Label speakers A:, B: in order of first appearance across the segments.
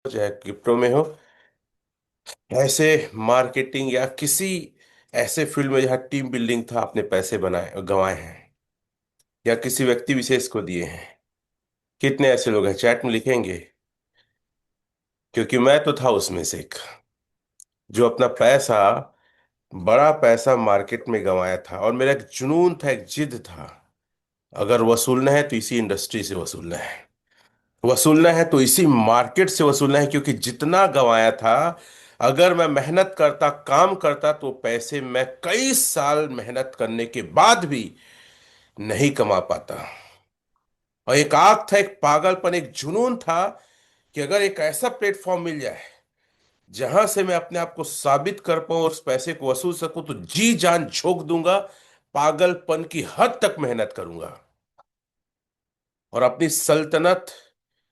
A: चाहे क्रिप्टो में हो, ऐसे मार्केटिंग या किसी ऐसे फील्ड में जहाँ टीम बिल्डिंग था, आपने पैसे बनाए गंवाए हैं या किसी व्यक्ति विशेष को दिए हैं? कितने ऐसे लोग हैं, चैट में लिखेंगे? क्योंकि मैं तो था उसमें से एक, जो अपना पैसा, बड़ा पैसा मार्केट में गंवाया था। और मेरा एक जुनून था, एक जिद था, अगर वसूलना है तो इसी इंडस्ट्री से वसूलना है, वसूलना है तो इसी मार्केट से वसूलना है। क्योंकि जितना गंवाया था, अगर मैं मेहनत करता, काम करता, तो पैसे मैं कई साल मेहनत करने के बाद भी नहीं कमा पाता। और एक आग था, एक पागलपन, एक जुनून था कि अगर एक ऐसा प्लेटफॉर्म मिल जाए जहां से मैं अपने आप को साबित कर पाऊं और उस पैसे को वसूल सकूं, तो जी जान झोंक दूंगा, पागलपन की हद तक मेहनत करूंगा और अपनी सल्तनत,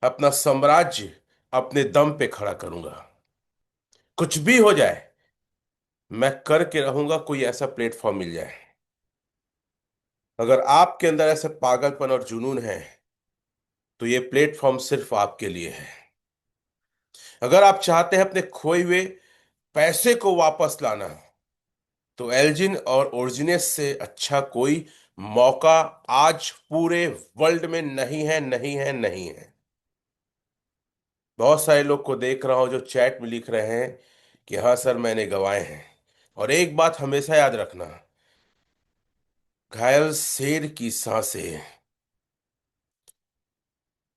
A: अपना साम्राज्य अपने दम पे खड़ा करूंगा। कुछ भी हो जाए, मैं करके रहूंगा, कोई ऐसा प्लेटफॉर्म मिल जाए। अगर आपके अंदर ऐसा पागलपन और जुनून है, तो ये प्लेटफॉर्म सिर्फ आपके लिए है। अगर आप चाहते हैं अपने खोए हुए पैसे को वापस लाना, तो एल्जिन और ओरिजिनेस से अच्छा कोई मौका आज पूरे वर्ल्ड में नहीं है, नहीं है, नहीं है। बहुत सारे लोग को देख रहा हूं जो चैट में लिख रहे हैं कि हाँ सर, मैंने गंवाए हैं। और एक बात हमेशा याद रखना, घायल शेर की सांसें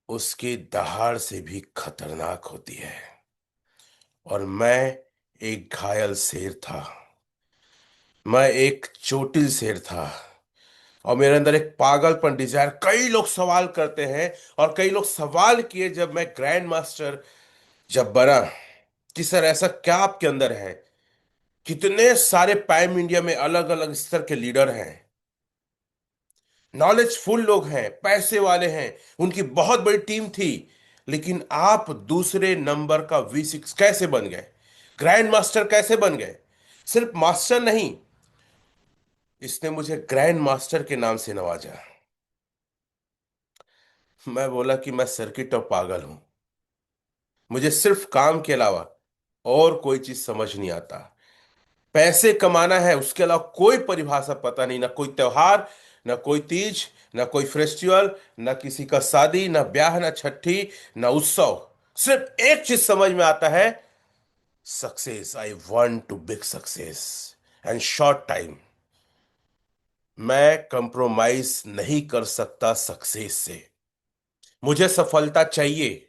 A: उसकी दहाड़ से भी खतरनाक होती है। और मैं एक घायल शेर था, मैं एक चोटिल शेर था। और मेरे अंदर एक पागलपन, डिजायर। कई लोग सवाल करते हैं, और कई लोग सवाल किए जब मैं ग्रैंड मास्टर जब बना, कि सर ऐसा क्या आपके अंदर है? कितने सारे पैम इंडिया में अलग अलग स्तर के लीडर हैं, नॉलेजफुल लोग हैं, पैसे वाले हैं, उनकी बहुत बड़ी टीम थी, लेकिन आप दूसरे नंबर का V6 कैसे बन गए? ग्रैंड मास्टर कैसे बन गए? सिर्फ मास्टर नहीं, इसने मुझे ग्रैंड मास्टर के नाम से नवाजा। मैं बोला कि मैं सर्किट और पागल हूं, मुझे सिर्फ काम के अलावा और कोई चीज समझ नहीं आता। पैसे कमाना है, उसके अलावा कोई परिभाषा पता नहीं, ना कोई त्योहार, ना कोई तीज, ना कोई फेस्टिवल, ना किसी का शादी, ना ब्याह, ना छठी, ना उत्सव। सिर्फ एक चीज समझ में आता है, success. I want to big success and short time. मैं कंप्रोमाइज नहीं कर सकता सक्सेस से, मुझे सफलता चाहिए।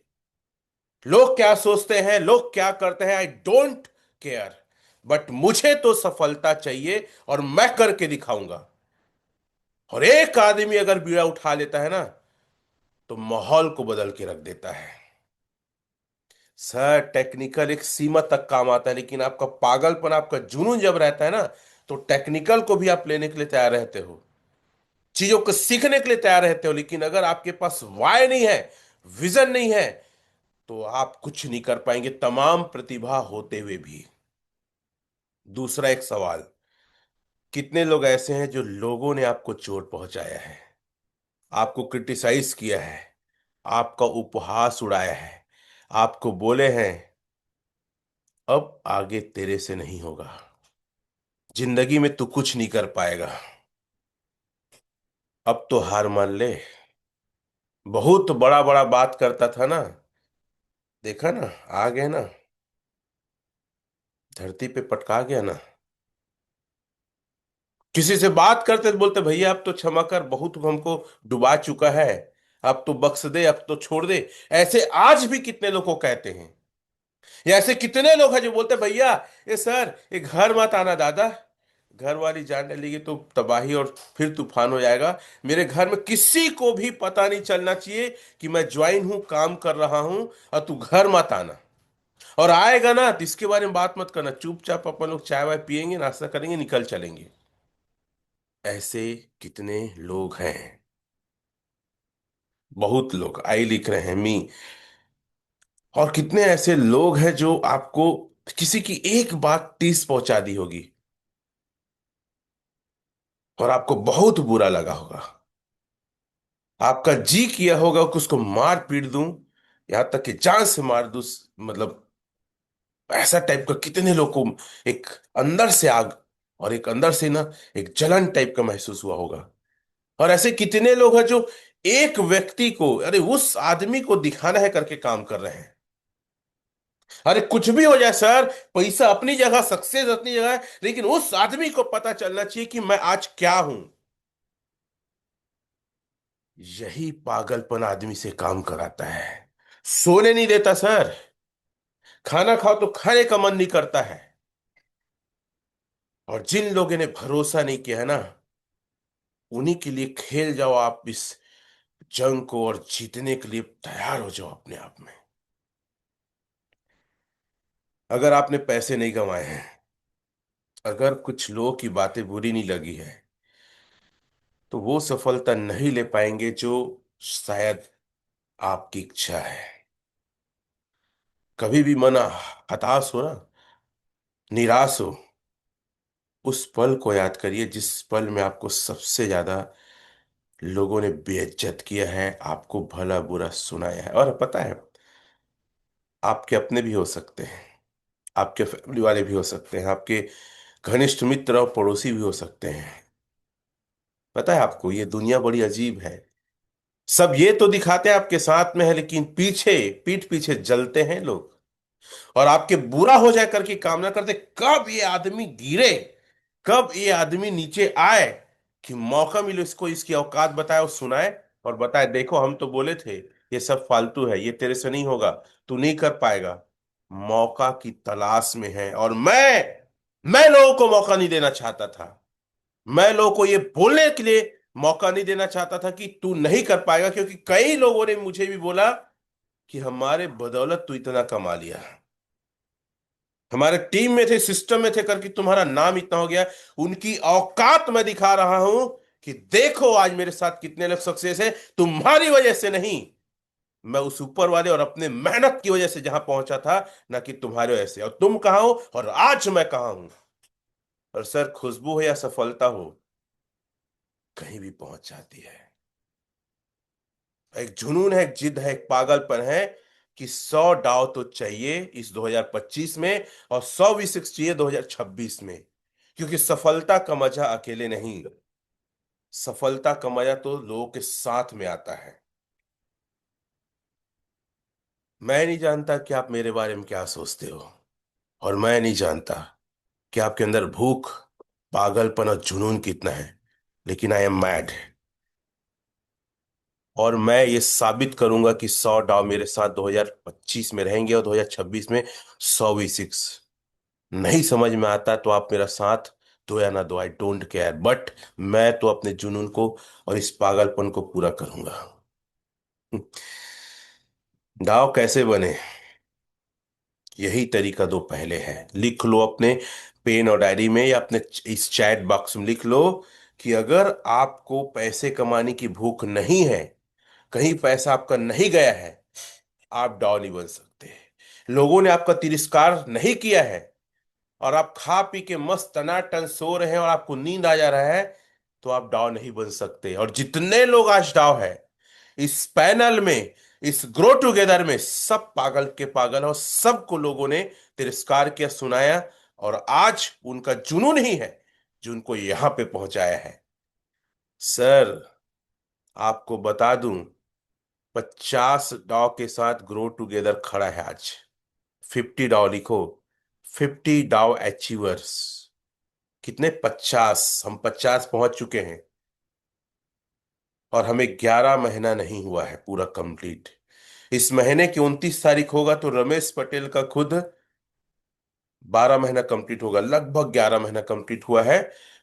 A: लोग क्या सोचते हैं, लोग क्या करते हैं, आई डोंट केयर, बट मुझे तो सफलता चाहिए और मैं करके दिखाऊंगा। और एक आदमी अगर बीड़ा उठा लेता है ना, तो माहौल को बदल के रख देता है। सर, टेक्निकल एक सीमा तक काम आता है, लेकिन आपका पागलपन, आपका जुनून जब रहता है ना, तो टेक्निकल को भी आप लेने के लिए तैयार रहते हो, चीजों को सीखने के लिए तैयार रहते हो। लेकिन अगर आपके पास वाय नहीं है, विजन नहीं है, तो आप कुछ नहीं कर पाएंगे, तमाम प्रतिभा होते हुए भी। दूसरा एक सवाल, कितने लोग ऐसे हैं जो लोगों ने आपको चोट पहुंचाया है, आपको क्रिटिसाइज किया है, आपका उपहास उड़ाया है, आपको बोले हैं अब आगे तेरे से नहीं होगा, जिंदगी में तू कुछ नहीं कर पाएगा, अब तो हार मान ले। बहुत बड़ा बड़ा बात करता था ना, देखा ना, आ गए ना, धरती पे पटका गया ना। किसी से बात करते तो बोलते भैया अब तो क्षमा कर, बहुत हमको डुबा चुका है, अब तो बख्श दे, अब तो छोड़ दे। ऐसे आज भी कितने लोग को कहते हैं। या ऐसे कितने लोग हैं जो बोलते भैया, ये सर, ये घर मत आना दादा, घर वाली जान लेगी तो तबाही और फिर तूफान हो जाएगा। मेरे घर में किसी को भी पता नहीं चलना चाहिए कि मैं ज्वाइन हूं, काम कर रहा हूं, और तू घर मत आना। और आएगा ना तो इसके बारे में बात मत करना, चुपचाप अपन लोग चाय वाय पियेंगे, नाश्ता करेंगे, निकल चलेंगे। ऐसे कितने लोग हैं, बहुत लोग आई लिख रहे हैं मी। और कितने ऐसे लोग हैं जो आपको किसी की एक बात टीस पहुंचा दी होगी और आपको बहुत बुरा लगा होगा, आपका जी किया होगा कि उसको मार पीट दूं, यहां तक कि जान से मार दूं, मतलब ऐसा टाइप का कितने लोगों को एक अंदर से आग और एक अंदर से ना एक जलन टाइप का महसूस हुआ होगा। और ऐसे कितने लोग हैं जो एक व्यक्ति को, अरे उस आदमी को दिखाना है करके काम कर रहे हैं। अरे कुछ भी हो जाए सर, पैसा अपनी जगह, सक्सेस अपनी जगह है, लेकिन उस आदमी को पता चलना चाहिए कि मैं आज क्या हूं। यही पागलपन आदमी से काम कराता है। सोने नहीं देता सर। खाना खाओ तो खाने का मन नहीं करता है। और जिन लोगों ने भरोसा नहीं किया है ना, उन्हीं के लिए खेल जाओ आप इस जंग को, और जीतने के लिए तैयार हो जाओ अपने आप में। अगर आपने पैसे नहीं कमाए हैं, अगर कुछ लोगों की बातें बुरी नहीं लगी है, तो वो सफलता नहीं ले पाएंगे जो शायद आपकी इच्छा है। कभी भी मन हताश हो ना, निराश हो, उस पल को याद करिए जिस पल में आपको सबसे ज्यादा लोगों ने बेइज्जत किया है, आपको भला बुरा सुनाया है। और पता है, आपके अपने भी हो सकते हैं, आपके फैमिली वाले भी हो सकते हैं, आपके घनिष्ठ मित्र और पड़ोसी भी हो सकते हैं। पता है आपको, ये दुनिया बड़ी अजीब है। सब ये तो दिखाते हैं आपके साथ में है, लेकिन पीछे, पीठ पीछे जलते हैं लोग। और आपके बुरा हो जाए करके कामना करते, कब ये आदमी गिरे, कब ये आदमी नीचे आए, कि मौका मिले इसको, इसकी औकात बताए और सुनाए, और बताए देखो हम तो बोले थे ये सब फालतू है, ये तेरे से नहीं होगा, तू नहीं कर पाएगा। मौका की तलाश में है। और मैं लोगों को मौका नहीं देना चाहता था। मैं लोगों को ये बोलने के लिए मौका नहीं देना चाहता था कि तू नहीं कर पाएगा, क्योंकि कई लोगों ने मुझे भी बोला कि हमारे बदौलत तू इतना कमा लिया, हमारे टीम में थे, सिस्टम में थे, करके तुम्हारा नाम इतना हो गया। उनकी औकात मैं दिखा रहा हूं कि देखो आज मेरे साथ कितने लोग सक्सेस है, तुम्हारी वजह से नहीं। मैं उस ऊपर वाले और अपने मेहनत की वजह से जहां पहुंचा था, ना कि तुम्हारे वजह से। और तुम कहां हो और आज मैं कहां हूं। और सर, खुशबू हो या सफलता हो, कहीं भी पहुंच जाती है। एक जुनून है, एक जिद है, एक पागलपन है कि 100 दाव तो चाहिए इस 2025 में, और 100 V6 चाहिए 2026 में। क्योंकि सफलता का मजा अकेले नहीं, सफलता का मजा तो लोगों के साथ में आता है। मैं नहीं जानता कि आप मेरे बारे में क्या सोचते हो, और मैं नहीं जानता कि आपके अंदर भूख, पागलपन और जुनून कितना है, लेकिन आई एम मैड। और मैं ये साबित करूंगा कि 100 दाव मेरे साथ 2025 में रहेंगे, और 2026 में 100 V6। नहीं समझ में आता तो आप मेरा साथ दो या ना दो, आई डोंट केयर, बट मैं तो अपने जुनून को और इस पागलपन को पूरा करूंगा। दाव कैसे बने, यही तरीका दो पहले है, लिख लो अपने पेन और डायरी में, या अपने इस चैट बॉक्स में लिख लो कि अगर आपको पैसे कमाने की भूख नहीं है, कहीं पैसा आपका नहीं गया है, आप डाव नहीं बन सकते। लोगों ने आपका तिरस्कार नहीं किया है, और आप खा पी के मस्त टनाटन सो रहे हैं और आपको नींद आ जा रहा है, तो आप डाव नहीं बन सकते। और जितने लोग आज डाव है इस पैनल में, इस ग्रो टुगेदर में, सब पागल के पागल, और सबको लोगों ने तिरस्कार किया, सुनाया, और आज उनका जुनून ही है जो उनको यहां पे पहुंचाया है। सर, आपको बता दूं, 50 डाव के साथ ग्रो टुगेदर खड़ा है आज। 50 डाव लिखो, 50 डाव अचीवर्स। कितने? 50, हम 50 पहुंच चुके हैं। और हमें 11 महीना नहीं हुआ है पूरा कंप्लीट। इस महीने की 29 तारीख होगा तो रमेश पटेल का खुद 12 महीना कंप्लीट होगा, लगभग 11 महीना कंप्लीट हुआ है।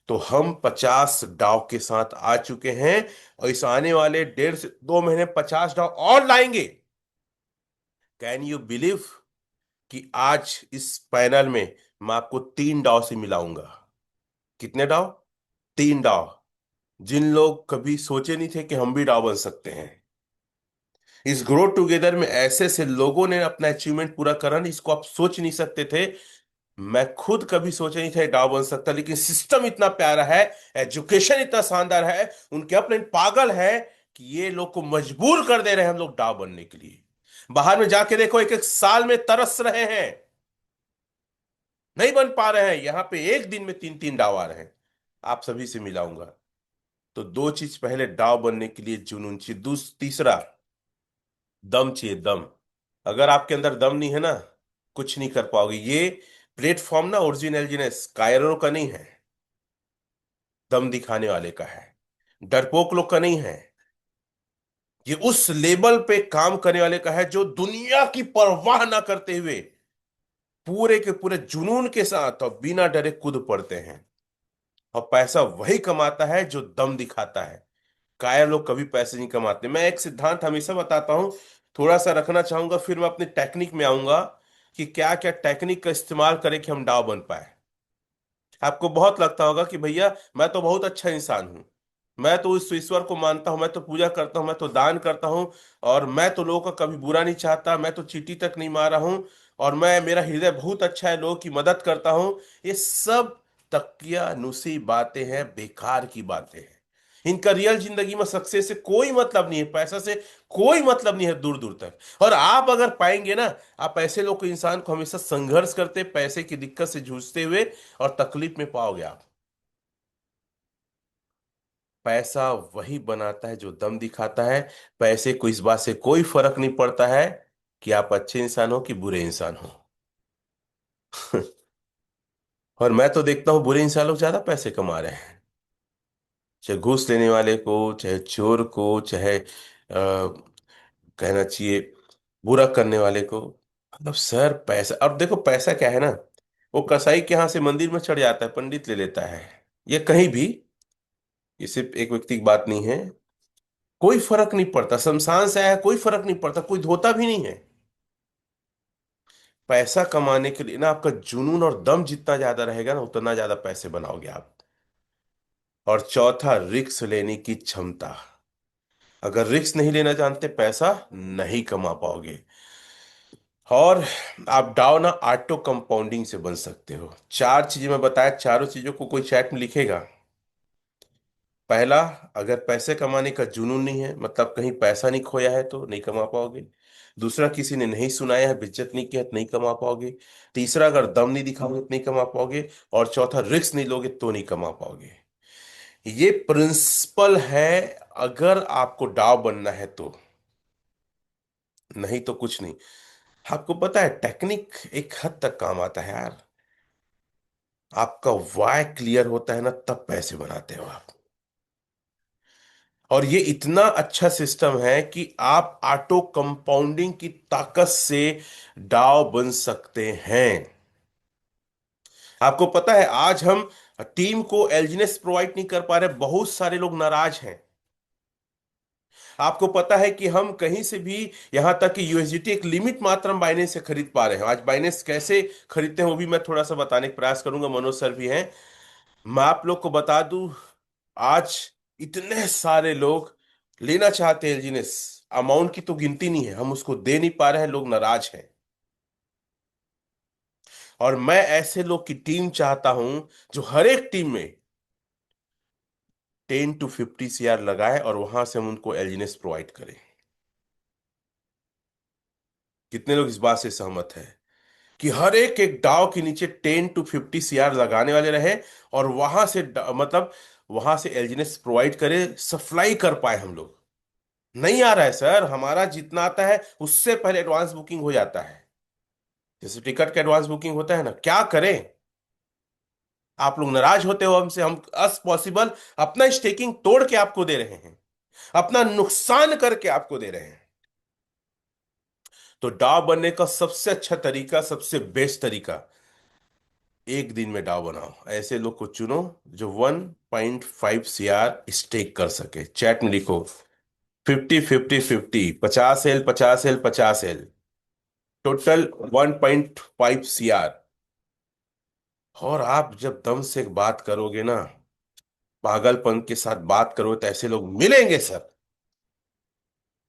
A: तो हम 50 डाव के साथ आ चुके हैं, और इस आने वाले 1.5 से 2 महीने 50 डाव और लाएंगे। कैन यू बिलीव कि आज इस पैनल में मैं आपको 3 डाव से मिलाऊंगा। कितने डाव? 3 डाव। जिन लोग कभी सोचे नहीं थे कि हम भी डाव बन सकते हैं। इस ग्रो टुगेदर में ऐसे ऐसे लोगों ने अपना अचीवमेंट पूरा करा नहीं, इसको आप सोच नहीं सकते थे। मैं खुद कभी सोचा नहीं था डाव बन सकता, लेकिन सिस्टम इतना प्यारा है, एजुकेशन इतना शानदार है, उनके अपने पागल है कि ये लोग को मजबूर कर दे रहे हैं हम लोग डाव बनने के लिए। बाहर में जाके देखो, एक एक साल में तरस रहे हैं, नहीं बन पा रहे हैं। यहां पे एक दिन में तीन तीन डाव आ रहे हैं। आप सभी से मिलाऊंगा। तो दो चीज, पहले डाव बनने के लिए जुनून चाहिए, तीसरा दम चाहिए, दम। अगर आपके अंदर दम नहीं है ना, कुछ नहीं कर पाओगे। ये प्लेटफॉर्म ना ओरिजिनलिनेस कायरों का नहीं है, दम दिखाने वाले का है, डरपोक लोग का नहीं है। ये उस लेवल पे काम करने वाले का है जो दुनिया की परवाह ना करते हुए पूरे के पूरे जुनून के साथ और बिना डरे कूद पड़ते हैं। और पैसा वही कमाता है जो दम दिखाता है। कायर लोग कभी पैसे नहीं कमाते। मैं एक सिद्धांत हमेशा बताता हूं, थोड़ा सा रखना चाहूंगा, फिर मैं अपनी टेक्निक में आऊंगा कि क्या क्या टेक्निक का इस्तेमाल करें कि हम डाव बन पाए। आपको बहुत लगता होगा कि भैया मैं तो बहुत अच्छा इंसान हूं, मैं तो उस ईश्वर को मानता हूं, मैं तो पूजा करता हूं, मैं तो दान करता हूं, और मैं तो लोगों का कभी बुरा नहीं चाहता, मैं तो चींटी तक नहीं मारा हूं, और मैं, मेरा हृदय बहुत अच्छा है, लोगों की मदद करता हूं। ये सब तकिया नुसी बातें हैं, बेकार की बातें हैं। इनका रियल जिंदगी में सक्सेस से कोई मतलब नहीं है, पैसा से कोई मतलब नहीं है दूर दूर तक। और आप अगर पाएंगे ना, आप ऐसे लोग को, इंसान को हमेशा संघर्ष करते, पैसे की दिक्कत से जूझते हुए और तकलीफ में पाओगे आप। पैसा वही बनाता है जो दम दिखाता है। पैसे को इस बात से कोई फर्क नहीं पड़ता है कि आप अच्छे इंसान हो कि बुरे इंसान हो। और मैं तो देखता हूं बुरे इंसान लोग ज्यादा पैसे कमा रहे हैं, चाहे घूस लेने वाले को, चाहे चोर को, चाहे कहना चाहिए बुरा करने वाले को। मतलब सर पैसा, अब देखो पैसा क्या है ना, वो कसाई के यहाँ से मंदिर में चढ़ जाता है, पंडित ले लेता है, ये कहीं भी, ये सिर्फ एक व्यक्ति की बात नहीं है। कोई फर्क नहीं पड़ता, शमशान से आया है, कोई फर्क नहीं पड़ता, कोई धोता भी नहीं है। पैसा कमाने के लिए ना आपका जुनून और दम जितना ज्यादा रहेगा ना, उतना ज्यादा पैसे बनाओगे आप। और चौथा, रिस्क लेने की क्षमता। अगर रिस्क नहीं लेना जानते, पैसा नहीं कमा पाओगे। और आप डाउ ना ऑटो कंपाउंडिंग से बन सकते हो। चार चीजें मैं बताया, चारों चीजों को कोई चैट में लिखेगा। पहला, अगर पैसे कमाने का जुनून नहीं है, मतलब कहीं पैसा नहीं खोया है, तो नहीं कमा पाओगे। दूसरा, किसी ने नहीं सुनाया है, बेइज्जत नहीं किया, तो नहीं कमा पाओगे। तीसरा, अगर दम नहीं दिखाओगे तो नहीं कमा पाओगे। और चौथा, रिस्क नहीं लोगे तो नहीं कमा पाओगे। ये प्रिंसिपल है, अगर आपको डाव बनना है तो। नहीं तो कुछ नहीं। आपको पता है टेक्निक एक हद तक काम आता है यार। आपका वाय क्लियर होता है ना, तब पैसे बनाते हो आप। और ये इतना अच्छा सिस्टम है कि आप ऑटो कंपाउंडिंग की ताकत से डाव बन सकते हैं। आपको पता है आज हम टीम को एलजीनेस प्रोवाइड नहीं कर पा रहे, बहुत सारे लोग नाराज हैं। आपको पता है कि हम कहीं से भी, यहां तक कि यूएसडीटी एक लिमिट मात्रा में बाइनेंस से खरीद पा रहे हैं। आज बाइनेंस कैसे खरीदते हैं वो भी मैं थोड़ा सा बताने का प्रयास करूंगा, मनोज सर भी हैं। मैं आप लोग को बता दूं, आज इतने सारे लोग लेना चाहते हैं एलजीनेस, अमाउंट की तो गिनती नहीं है, हम उसको दे नहीं पा रहे हैं, लोग नाराज हैं। और मैं ऐसे लोग की टीम चाहता हूं जो हर एक टीम में 10 to 50 CR लगाए और वहां से हम उनको एलजीनेस प्रोवाइड करें। कितने लोग इस बात से सहमत हैं कि हर एक एक डाव के नीचे 10 to 50 CR लगाने वाले रहे, और वहां से मतलब वहां से एलजीनेस प्रोवाइड करे, सप्लाई कर पाए हम लोग। नहीं आ रहा है सर, हमारा जितना आता है उससे पहले एडवांस बुकिंग हो जाता है। जैसे टिकट का एडवांस बुकिंग होता है ना, क्या करें। आप लोग नाराज होते हो हमसे, हम अस पॉसिबल अपना स्टेकिंग तोड़ के आपको दे रहे हैं, अपना नुकसान करके आपको दे रहे हैं। तो डाव बनने का सबसे अच्छा तरीका, सबसे बेस्ट तरीका, एक दिन में डाव बनाओ। ऐसे लोग को चुनो जो 1.5 CR स्टेक कर सके। चैट में लिखो 50 50 50, 50 L 50 L 50 L, total 1.5 CR। और आप जब दम से बात करोगे ना, पागलपन के साथ बात करोगे, तो ऐसे लोग मिलेंगे सर।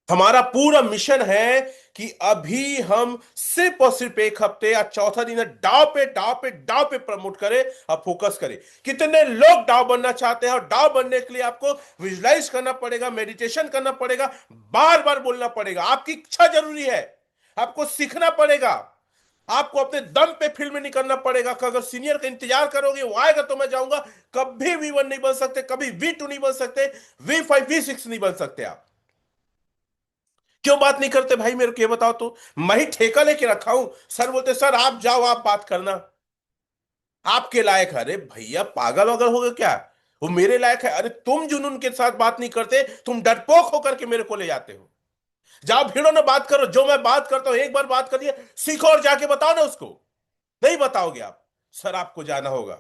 A: हमारा पूरा मिशन है कि अभी हम सिर्फ और सिर्फ एक हफ्ते या चौथा दिन है, डाव पे डाव पे डाव पे प्रमोट करें और फोकस करें। कितने लोग डाव बनना चाहते हैं, और डाव बनने के लिए आपको विजुलाइज करना पड़ेगा, मेडिटेशन करना पड़ेगा, बार बार बोलना पड़ेगा, आपकी इच्छा जरूरी है। आपको सीखना पड़ेगा। आपको अपने दम पे फील्ड में निकलना पड़ेगा कि अगर सीनियर का इंतजार करोगे वो आएगा तो मैं जाऊंगा। कभी V1 नहीं बन सकते, कभी V2 नहीं बन सकते, V5 V6 नहीं बन सकते आप। क्यों बात नहीं करते भाई मेरे को ये बताओ तो। मैं ही ठेका लेके रखा हूं। सर बोलते सर आप जाओ, आप बात करना, आपके लायक है। अरे भैया पागल वगल हो गए क्या? वो मेरे लायक है? अरे तुम जुनून के साथ बात नहीं करते, तुम डरपोक होकर के मेरे को ले जाते हो। जाओ भिड़ो ना, बात करो। जो मैं बात करता हूं एक बार बात करिए, सीखो और जाके बताओ ना उसको। नहीं बताओगे आप? सर आपको जाना होगा।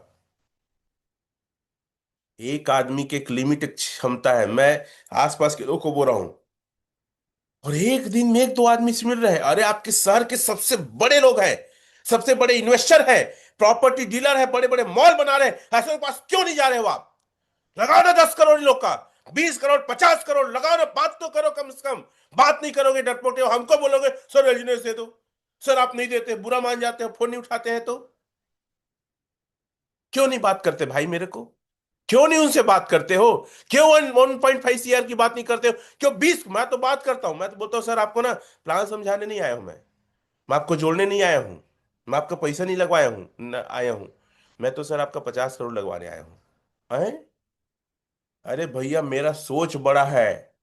A: एक आदमी की एक लिमिट, एक क्षमता है। मैं आसपास के लोगों को बोल रहा हूं, और एक दिन में एक दो आदमी से मिल रहे हैं। अरे आपके शहर के सबसे बड़े लोग हैं, सबसे बड़े इन्वेस्टर हैं, प्रॉपर्टी डीलर है, बड़े बड़े मॉल बना रहे हैं, ऐसे के पास क्यों नहीं जा रहे हो आप? लगाओ ना 10 करोड़ इन लोग का, 20 करोड़, 50 करोड़ लगाओ ना, बात तो करो कम से कम। बात नहीं करोगे, डरपोटे हो, हमको बोलोगे सर एलजीनेस दे दो। सर आप नहीं देते, बुरा मान जाते हो, फोन नहीं उठाते हैं तो। क्यों नहीं बात करते भाई मेरे को? क्यों नहीं उनसे बात करते हो? क्यों 1.5 CR की बात नहीं करते हो? क्यों 20? मैं तो बात करता हूं, मैं तो बोलता हूँ सर आपको ना प्लान समझाने नहीं आया हूं मैं आपको जोड़ने नहीं आया हूं, मैं आपका पैसा नहीं लगवाया हूं, न आया हूं। मैं तो सर आपका 50 करोड़ लगवाने आया हूं। हैं? अरे भैया मेरा सोच बड़ा है।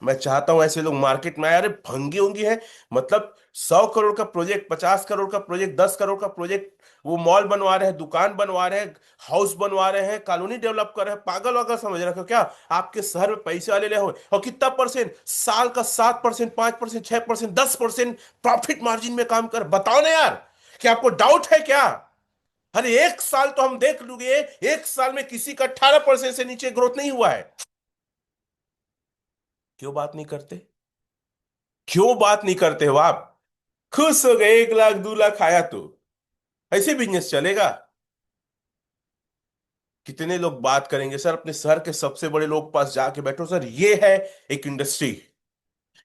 A: मैं चाहता हूं ऐसे लोग मार्केट में आए। अरे भंगी होंगी है, मतलब 100 करोड़ का प्रोजेक्ट, 50 करोड़ का प्रोजेक्ट, 10 करोड़ का प्रोजेक्ट, वो मॉल बनवा रहे हैं, दुकान बनवा रहे हैं, हाउस बनवा रहे हैं, कॉलोनी डेवलप कर रहे हैं। पागल वागल समझ रहे हो क्या? आपके शहर में पैसे वाले ले हो, और कितना परसेंट साल का? 7%, 5%, 6%, 10% प्रॉफिट मार्जिन में काम कर। बताओ ना यार, कि आपको डाउट है क्या? अरे एक साल तो हम देख लूंगे, एक साल में किसी का 18% से नीचे ग्रोथ नहीं हुआ है। क्यों बात नहीं करते? क्यों बात नहीं करते हो आप? खुश हो गए, 1 लाख 2 लाख आया तो ऐसे बिजनेस चलेगा? कितने लोग बात करेंगे सर? अपने शहर के सबसे बड़े लोग पास जाके बैठो, सर ये है एक इंडस्ट्री,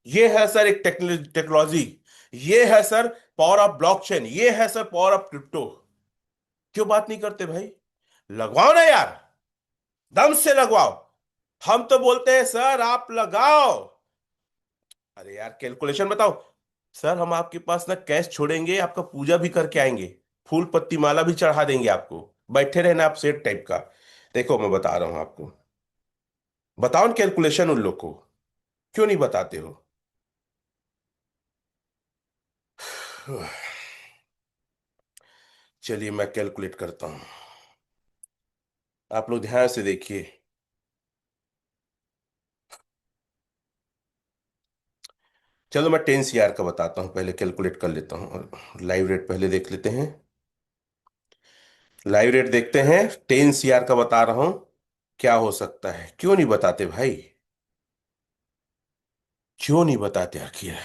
A: ये है सर एक टेक्नोलॉजी, ये है सर पावर ऑफ ब्लॉकचेन, ये है सर पावर ऑफ क्रिप्टो। क्यों बात नहीं करते भाई? लगवाओ ना यार, दम से लगवाओ। हम तो बोलते हैं सर आप लगाओ। अरे यार कैलकुलेशन बताओ। सर हम आपके पास ना कैश छोड़ेंगे, आपका पूजा भी करके आएंगे, फूल पत्ती माला भी चढ़ा देंगे आपको। बैठे रहना आप सेठ टाइप का। देखो मैं बता रहा हूं आपको, बताओ ना कैलकुलेशन उन लोग को। क्यों नहीं बताते हो? चलिए मैं कैलकुलेट करता हूं, आप लोग ध्यान से देखिए। चलो मैं 10 CR का बताता हूं, पहले कैलकुलेट कर लेता हूं। लाइव रेट पहले देख लेते हैं। लाइव रेट देखते हैं, 10 CR का बता रहा हूं। क्या हो सकता है? क्यों नहीं बताते भाई? क्यों नहीं बताते आखिर?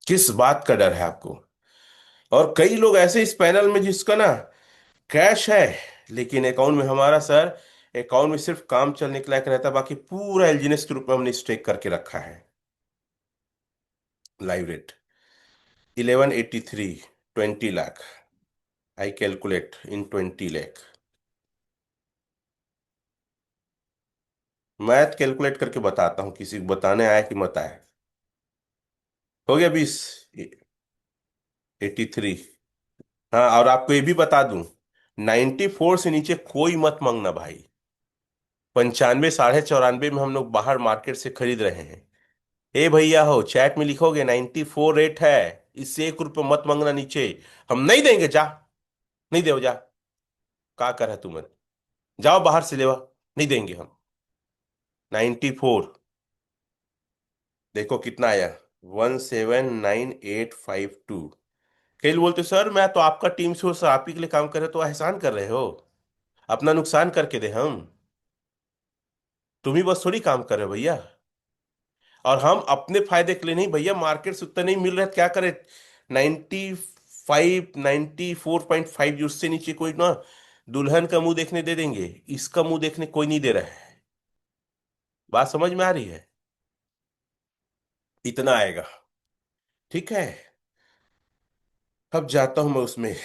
A: किस बात का डर है आपको? और कई लोग ऐसे इस पैनल में जिसका ना कैश है, लेकिन अकाउंट में हमारा सर, अकाउंट में सिर्फ काम चलने के लायक रहता है, बाकी पूरा एलजीनेस के रूप में हमने स्टेक करके रखा है। Live rate 1183, 20 lakh. I calculate in 20 lakh. Math calculate करके बताता हूँ, किसी को बताने आया कि मत आए। हो गया 20, 83। हाँ और आपको ये भी बता दूं, 94 से नीचे कोई मत मांगना भाई। 95, 94.5 में हम लोग बाहर मार्केट से खरीद रहे हैं। ए भैया हो, चैट में लिखोगे 94 रेट है, इससे 1 रुपये मत मांगना नीचे। हम नहीं देंगे, जा। नहीं दे जा। का कर है तू मत, जाओ बाहर से लेवा। नहीं देंगे हम। 94। देखो कितना आया, 179852। कई लोग बोलते सर मैं तो आपका टीम से हूँ सर, आप ही के लिए काम कर रहे हो, तो एहसान कर रहे हो? अपना नुकसान करके दे हम? तुम ही बस थोड़ी काम कर रहे हो भैया। और हम अपने फायदे के लिए नहीं भैया, मार्केट से उतना नहीं मिल रहा है, क्या करे। 95, 94.5, उससे नीचे कोई ना दुल्हन का मुंह देखने दे देंगे, इसका मुंह देखने कोई नहीं दे रहा है। बात समझ में आ रही है? इतना आएगा। ठीक है, अब जाता हूं मैं उसमें।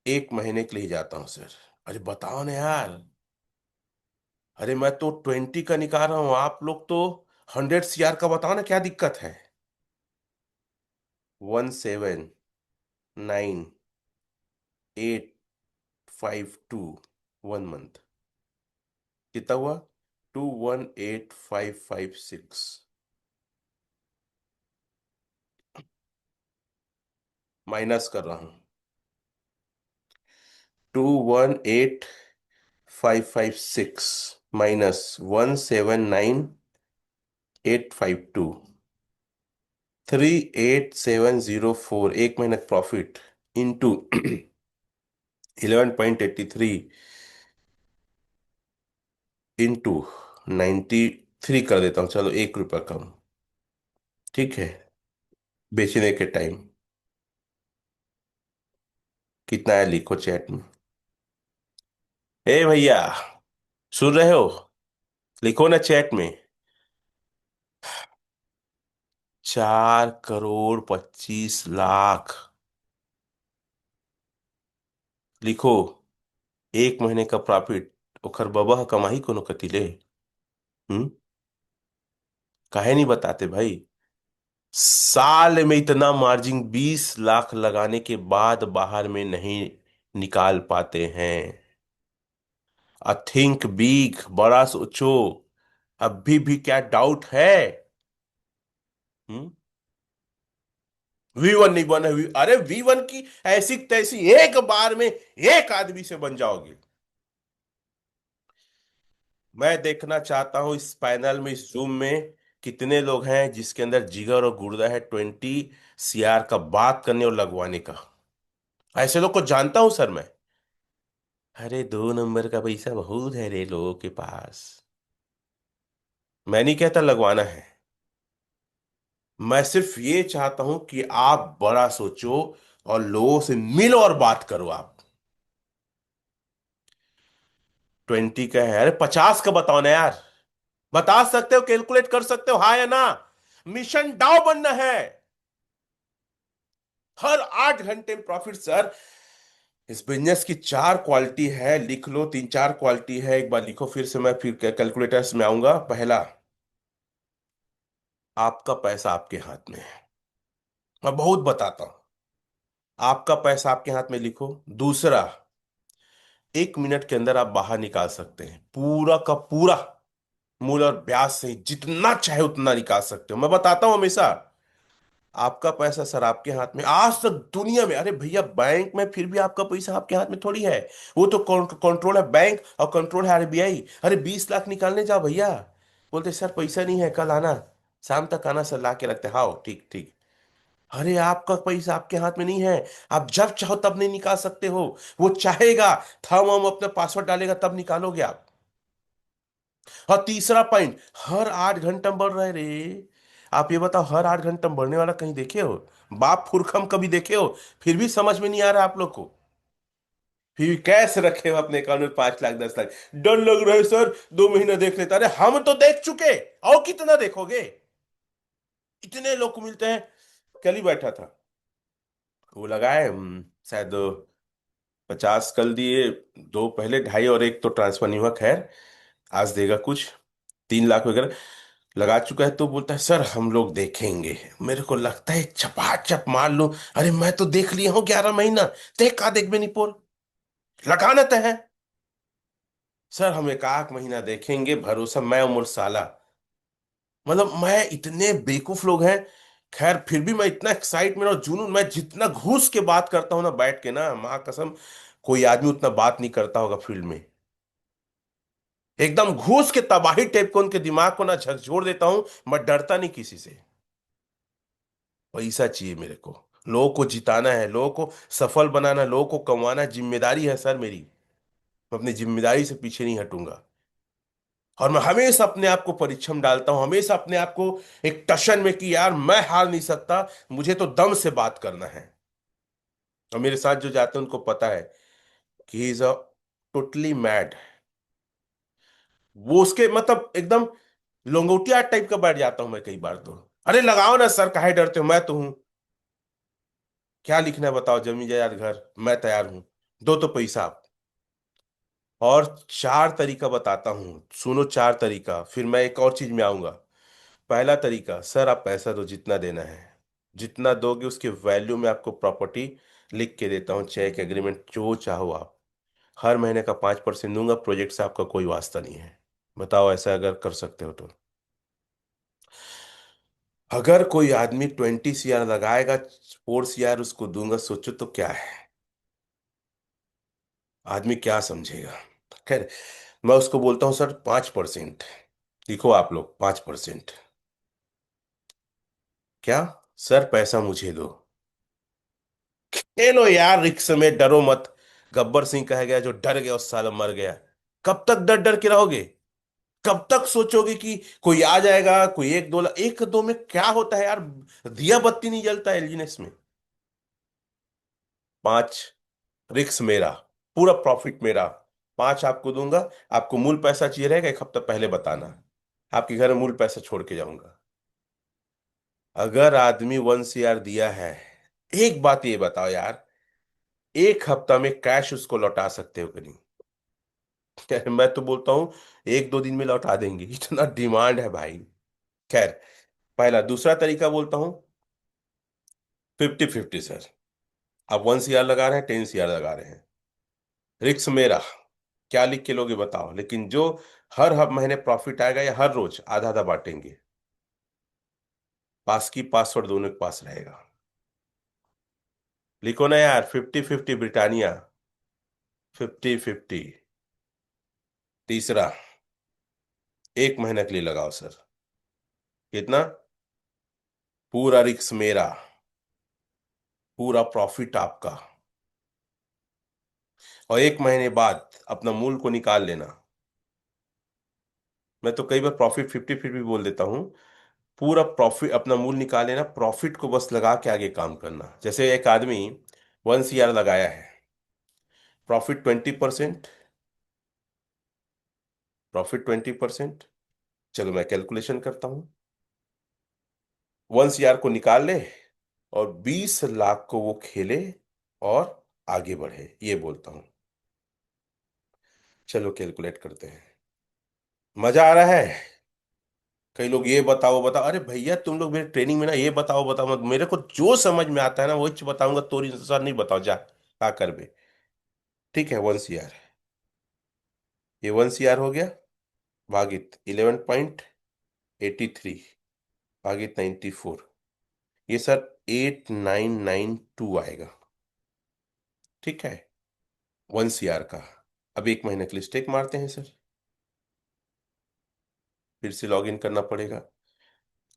A: 1 महीने के लिए जाता हूँ सर। अरे बताओ ना यार। अरे मैं तो 20 का निकाल रहा हूं, आप लोग तो 100 CR का बताओ ना, क्या दिक्कत है? 179,852 1 मंथ कितना हुआ? 218,556 माइनस कर रहा हूं। 218,556 -179,852 38704 एक महीने प्रॉफिट इंटू 11.83 इंटू 93 कर देता हूँ, चलो 1 रुपया कम। ठीक है, बेचने के टाइम कितना है लिखो चैट में। ए भैया, सुन रहे हो? लिखो ना चैट में। 4,25,00,000 लिखो। एक महीने का प्रॉफिट, ओखर बबा कमाही कोनो कतिले। हम्म। काहे नहीं बताते भाई? साल में इतना मार्जिन 20 लाख लगाने के बाद बाहर में नहीं निकाल पाते हैं। थिंक बिग, बड़ा सोचो। अभी भी क्या डाउट है? हम्म। V1 नहीं बना, अरे V1 की ऐसी तैसी एक बार में एक आदमी से बन जाओगे। मैं देखना चाहता हूं इस पैनल में, इस जूम में कितने लोग हैं जिसके अंदर जिगर और गुर्दा है 20 CR का बात करने और लगवाने का। ऐसे लोग को जानता हूं सर मैं। अरे 2 नंबर का पैसा बहुत है रे लोगों के पास। मैं नहीं कहता लगवाना है, मैं सिर्फ ये चाहता हूं कि आप बड़ा सोचो और लोगों से मिलो और बात करो आप। 20 का है, अरे 50 का बताओ ना यार। बता सकते हो, कैलकुलेट कर सकते हो, हाँ या ना? मिशन डाउ बनना है। हर 8 घंटे में प्रॉफिट सर। इस बिजनेस की 4 क्वालिटी है, लिख लो, 3 4 क्वालिटी है, एक बार लिखो फिर से, मैं फिर कैलकुलेटर्स में आऊंगा। पहला, आपका पैसा आपके हाथ में है। मैं बहुत बताता हूं। आपका पैसा आपके हाथ में लिखो। दूसरा, 1 मिनट के अंदर आप बाहर निकाल सकते हैं पूरा का पूरा, मूल और ब्याज से जितना चाहे उतना निकाल सकते हो, मैं बताता हूं हमेशा। आपका पैसा सर आपके हाथ में, आज तक दुनिया में, अरे भैया बैंक में फिर भी आपका पैसा आपके हाथ में थोड़ी है। वो तो कंट्रोल है बैंक और कंट्रोल है RBI। अरे 20 लाख निकालने जाओ भैया, बोलते सर पैसा नहीं है, कल आना, शाम तक आना सर, ला के रखते, हाँ ठीक ठीक। अरे आपका पैसा आपके हाथ में नहीं है। आप जब चाहो तब नहीं निकाल सकते हो। वो चाहेगा, थम हम अपना पासवर्ड डालेगा तब निकालोगे आप। और तीसरा पॉइंट, हर 8 घंटे में बढ़ रहे रे। आप ये बताओ, हर 8 घंटे में बढ़ने वाला कहीं देखे हो? बाप पुरखम कभी देखे हो? फिर भी समझ में नहीं आ रहा आप लोग को। फिर भी कैसे रखे हो अपने अकाउंट में 5 लाख 10 लाख? डर लग रहा है सर, 2 महीना देख लेता। अरे हम तो देख चुके, और कितना देखोगे? इतने लोग को मिलते हैं। कल ही बैठा था, वो लगाए शायद 50 कल दिए, दो पहले, ढाई, और एक तो ट्रांसफर नहीं हुआ, खैर आज देगा कुछ, 3 लाख वगैरह लगा चुका है। तो बोलता है सर हम लोग देखेंगे। मेरे को लगता है चपाचप मार लो। अरे मैं तो देख लिया हूँ 11 महीना, देख का देख में नहीं पोल, लगाना तो है। सर हम एक आध महीना देखेंगे, भरोसा मैं उमर साला। मतलब मैं, इतने बेवकूफ लोग हैं। खैर फिर भी मैं इतना एक्साइटमेंट और जुनून, मैं जितना घूस के बात करता हूँ ना बैठ के ना, माँ कसम, कोई आदमी उतना बात नहीं करता होगा फील्ड में। एकदम घूस के तबाही टाइप को उनके दिमाग को ना झकझोर देता हूं। मैं डरता नहीं किसी से। पैसा चाहिए मेरे को, लोगों को जिताना है, लोगों को सफल बनाना, लोगों को कमाना, जिम्मेदारी है सर मेरी। मैं अपनी जिम्मेदारी से पीछे नहीं हटूंगा। और मैं हमेशा अपने आप को परीक्षण डालता हूं, हमेशा अपने आप को एक टशन में कि यार मैं हार नहीं सकता, मुझे तो दम से बात करना है। और मेरे साथ जो जाते हैं उनको पता है कि he is a totally mad. वो उसके मतलब एकदम लंगोटिया टाइप का बैठ जाता हूं मैं कई बार तो। अरे लगाओ ना सर, काहे डरते हो, मैं तो हूं। क्या लिखना है बताओ, जमीन जायदाद घर, मैं तैयार हूं। दो तो पैसा आप। और चार तरीका बताता हूं, सुनो चार तरीका, फिर मैं एक और चीज में आऊंगा। पहला तरीका, सर आप पैसा दो जितना देना है, जितना दोगे उसके वैल्यू में आपको प्रॉपर्टी लिख के देता हूँ, चेक एग्रीमेंट जो चाहो आप। हर महीने का 5% दूंगा, प्रोजेक्ट से आपका कोई वास्ता नहीं है। बताओ ऐसा अगर कर सकते हो तो। अगर कोई आदमी 20 CR लगाएगा, 4 CR उसको दूंगा, सोचो तो क्या है, आदमी क्या समझेगा। खैर, मैं उसको बोलता हूँ सर 5%, लिखो आप लोग 5%। क्या, सर पैसा मुझे दो। ले लो यार, रिक्स में डरो मत। गब्बर सिंह कहा गया, जो डर गया उस साल मर गया। कब तक डर डर के रहोगे? कब तक सोचोगे कि कोई आ जाएगा, कोई एक दो एक दो में क्या होता है यार, दिया बत्ती नहीं जलता एलजीनेस में। पांच, रिक्स मेरा, पूरा प्रॉफिट मेरा। पांच आपको दूंगा। आपको मूल पैसा चाहिए रहेगा, एक हफ्ता पहले बताना, आपके घर में मूल पैसा छोड़ के जाऊंगा। अगर आदमी 1 CR दिया है, एक बात ये बताओ यार, एक हफ्ता में कैश उसको लौटा सकते हो कि नहीं? मैं तो बोलता हूँ एक दो दिन में लौटा देंगे, इतना डिमांड है भाई। खैर, पहला, दूसरा तरीका बोलता हूँ, 50-50 सर। आप 1 CR लगा रहे हैं, 10 CR लगा रहे हैं, रिक्स मेरा। क्या लिख के लोगे बताओ, लेकिन जो हर महीने प्रॉफिट आएगा या हर रोज आधा आधा बांटेंगे। पास की पासवर्ड दोनों के पास रहेगा। लिखो ना यार, 50-50 ब्रिटानिया, 50-50। तीसरा, एक महीने के लिए लगाओ सर। कितना? पूरा रिक्स मेरा, पूरा प्रॉफिट आपका। और एक महीने बाद अपना मूल को निकाल लेना। मैं तो कई बार प्रॉफिट 50-50 भी बोल देता हूँ। पूरा प्रॉफिट अपना मूल निकाल लेना, प्रॉफिट को बस लगा के आगे काम करना। जैसे एक आदमी 1 CR लगाया है, प्रॉफिट 20%, प्रॉफिट 20%। चलो मैं कैलकुलेशन करता हूँ। 1 CR को निकाल ले और 20 लाख को वो खेले और आगे बढ़े, ये बोलता हूँ। चलो कैलकुलेट करते हैं। मजा आ रहा है? कई लोग ये बताओ बताओ, अरे भैया तुम लोग मेरे ट्रेनिंग में ना ये बताओ बताओ मत, मेरे को जो समझ में आता है ना वही बताऊंगा, तोरी अनुसार नहीं बताओ जा क्या कर बे। ठीक है, 1 CR, ये 1 CR हो गया, भागित 11.83, भागित 94, ये सर 8992 आएगा। ठीक है, 1 CR का। अब एक महीने के लिए स्टेक मारते हैं सर, फिर से लॉग इन करना पड़ेगा।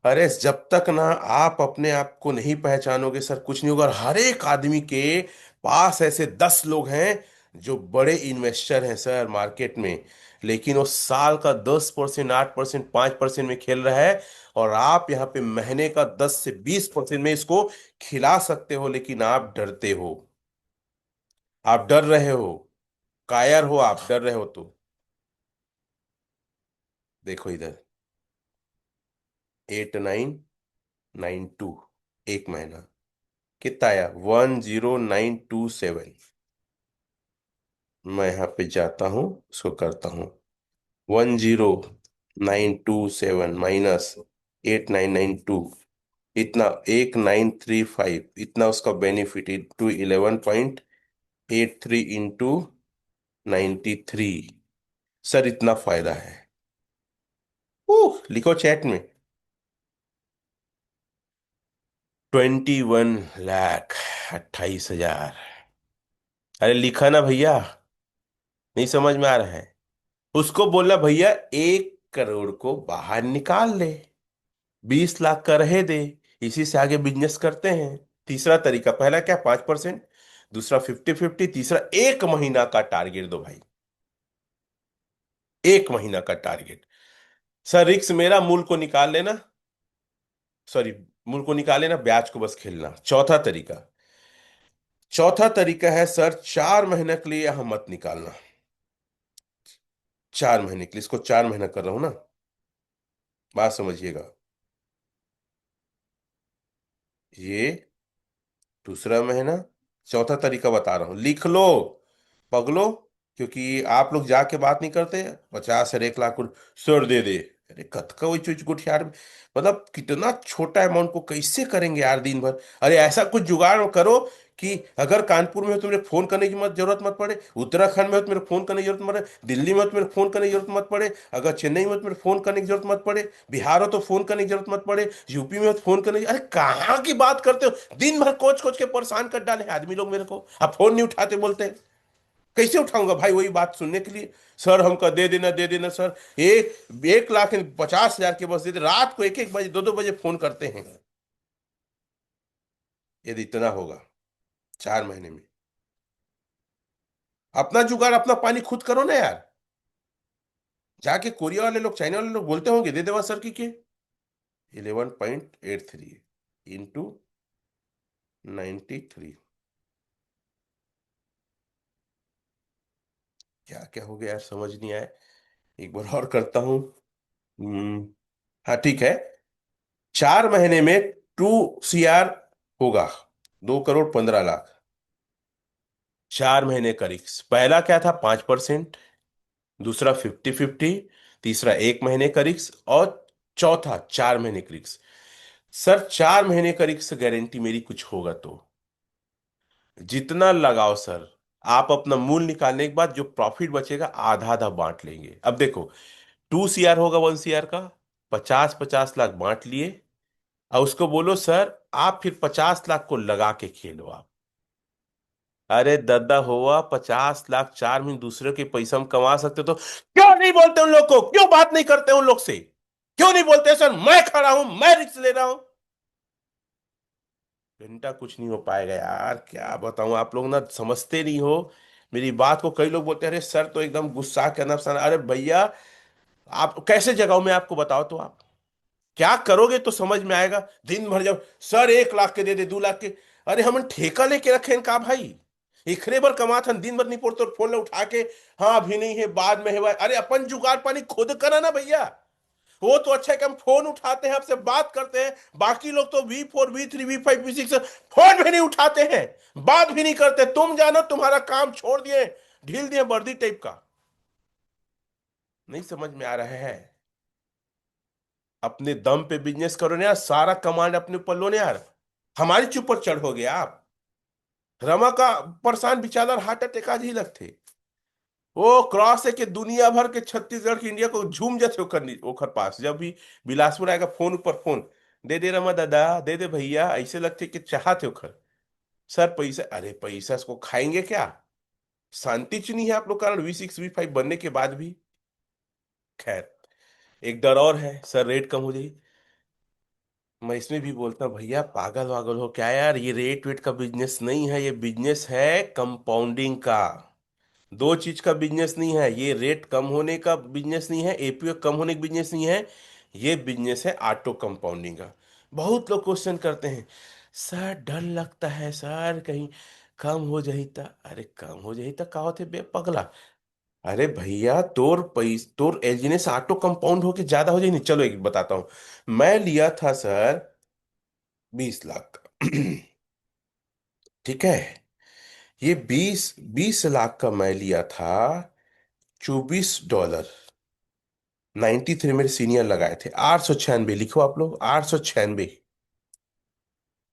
A: अरे जब तक ना आप अपने आप को नहीं पहचानोगे सर, कुछ नहीं होगा। और हर एक आदमी के पास ऐसे 10 लोग हैं जो बड़े इन्वेस्टर हैं सर मार्केट में, लेकिन वो साल का 10%, 8%, 5% में खेल रहा है। और आप यहाँ पे महीने का 10 से 20% में इसको खिला सकते हो, लेकिन आप डरते हो। आप डर रहे हो, कायर हो, आप डर रहे हो तो। देखो इधर, 8992, एक महीना कितना आया? 10927। मैं यहाँ पे जाता हूँ, उसको करता हूँ। 10927 माइनस 8992, इतना 1935, इतना उसका बेनिफिट इंटू 11.83 इंटू 93। सर इतना फायदा है। लिखो चैट में, 21 लाख, 28 हजार। अरे लिखा ना भैया, नहीं समझ में आ रहा है? उसको बोलना भैया 1 करोड़ को बाहर निकाल ले, 20 लाख का रहे दे, इसी से आगे बिजनेस करते हैं। तीसरा तरीका, पहला क्या, 5%, दूसरा 50-50, तीसरा एक महीना का टारगेट दो भाई, एक महीना का टारगेट। सर रिक्स मेरा, मूल को निकाल लेना, सॉरी, मूल को निकाल लेना, ब्याज को बस खेलना। चौथा तरीका है सर, 4 महीने के लिए यहां मत निकालना। 4 महीने के लिए, इसको 4 महीना कर रहा हूं ना, बात समझिएगा। ये दूसरा महीना, चौथा तरीका बता रहा हूं, लिख लो पगलो। क्योंकि आप लोग जाके बात नहीं करते, 50 और 1 लाख सर दे दे। अरे कत का वही चुच गुट यार, मतलब कितना छोटा अमाउंट को कैसे करेंगे यार दिन भर। अरे ऐसा कुछ जुगाड़ करो कि अगर कानपुर में हो तो मेरे फोन करने की मत जरूरत मत पड़े, उत्तराखंड में हो तो मेरे फोन करने की जरूरत मत पड़े, दिल्ली में हो तो मेरे फोन करने की जरूरत मत पड़े, अगर चेन्नई में हो तो मेरे फोन करने की जरूरत मत पड़े, बिहार हो तो फोन करने की जरूरत मत पड़े, यूपी में हो तो फोन करने की, अरे कहाँ की बात करते हो, दिन भर कोच कोच के परेशान कर डाले हैं आदमी लोग मेरे को, आप फोन नहीं उठाते बोलते हैं। कैसे उठाऊंगा भाई वही बात सुनने के लिए। सर हमका दे देना सर, 1,50,000 के बस दे दे, रात को 1 1 बजे 2 2 बजे फोन करते हैं। यदि इतना होगा 4 महीने में, अपना जुगाड़ अपना पानी खुद करो ना यार। जाके कोरिया वाले लोग चाइना वाले लोग बोलते होंगे दे देवा सर की के 11.83 इंटू 93। क्या क्या हो गया यार समझ नहीं आया, एक बार और करता हूँ। हम्म, हाँ ठीक है। 4 महीने में 2 CR होगा, 2,15,00,000। 4 महीने का रिक्स, पहला क्या था 5%, दूसरा 50-50, तीसरा 1 महीने का रिक्स, और चौथा 4 महीने का रिक्स। सर 4 महीने का रिक्स गारंटी मेरी कुछ होगा तो जितना लगाओ सर, आप अपना मूल निकालने के बाद जो प्रॉफिट बचेगा आधा आधा बांट लेंगे। अब देखो 2 CR होगा 1 CR का, 50-50 लाख बांट लिए, और उसको बोलो सर आप फिर 50 लाख को लगा के खेलो आप। अरे दादा हुआ 50 लाख 4 महीने दूसरे के पैसा हम कमा सकते तो क्यों नहीं बोलते उन लोग को, क्यों बात नहीं करते उन लोग से, क्यों नहीं बोलते सर मैं खड़ा हूं मैं रिस्क ले रहा हूं। घंटा कुछ नहीं हो पाएगा यार, क्या बताऊं, आप लोग ना समझते नहीं हो मेरी बात को। कई लोग बोलते हैं अरे सर तो एकदम गुस्सा के अंदर अरे भैया आप कैसे जगाओ मैं आपको, बताओ तो आप क्या करोगे तो समझ में आएगा। दिन भर जब सर 1 लाख के दे दे 2 लाख के, अरे हम ठेका लेके रखे हैं का भाई, इखरे बार कमा था दिन भर नहीं पड़ते और फोन उठा के हाँ अभी नहीं है बाद में है भाई। अरे अपन जुगाड़ पानी खुद करा ना भैया। वो तो अच्छा है कि हम फोन उठाते हैं आपसे बात करते हैं, बाकी लोग तो V4 V3 V5 V6 phone भी नहीं उठाते हैं, बात भी नहीं करते। तुम जानो तुम्हारा काम छोड़ दिए, ढील दिए वर्दी टाइप का। नहीं समझ में आ रहा है। अपने दम पे बिजनेस करो ना यार, सारा कमांड अपने ऊपर लो ना यार। हमारी चुप पर चढ़ हो गया आप। रमा का परेशान बेचारा हार्ट अटैक आज ही लगते, वो क्रॉस है कि दुनिया भर के छत्तीसगढ़ की इंडिया को झूम जाते ओखर पास जब भी बिलासपुर आएगा फोन ऊपर फोन, दे दे रमा दादा दे दे भैया, ऐसे लगते कि चाहते ओखर। सर पैसा, अरे पैसा इसको खाएंगे क्या, शांति च नहीं है आप लोग कारण V6 V5 बनने के बाद भी। खैर, एक डर और है सर रेट कम हो जाए। मैं इसमें भी बोलता हूँ भैया पागल वागल हो क्या यार, ये रेट वेट का बिजनेस नहीं है, ये बिजनेस है कंपाउंडिंग का। दो चीज का बिजनेस नहीं है ये, रेट कम होने का बिजनेस नहीं है, एपीओ कम होने का बिजनेस नहीं है, ये बिजनेस है ऑटो कंपाउंडिंग का। बहुत लोग क्वेश्चन करते हैं सर डर लगता है सर कहीं कम हो जाही ता, अरे कम हो जाही ता का होते बे पगला। अरे भैया तोर एजिनेस ऑटो कंपाउंड होके ज्यादा हो जाए नहीं, चलो एक बताता हूँ। मैं लिया था सर 20 लाख का ठीक है, ये 20 20 लाख का मैं लिया था $24। 93 मेरे सीनियर लगाए थे, 896 लिखो आप लोग 896।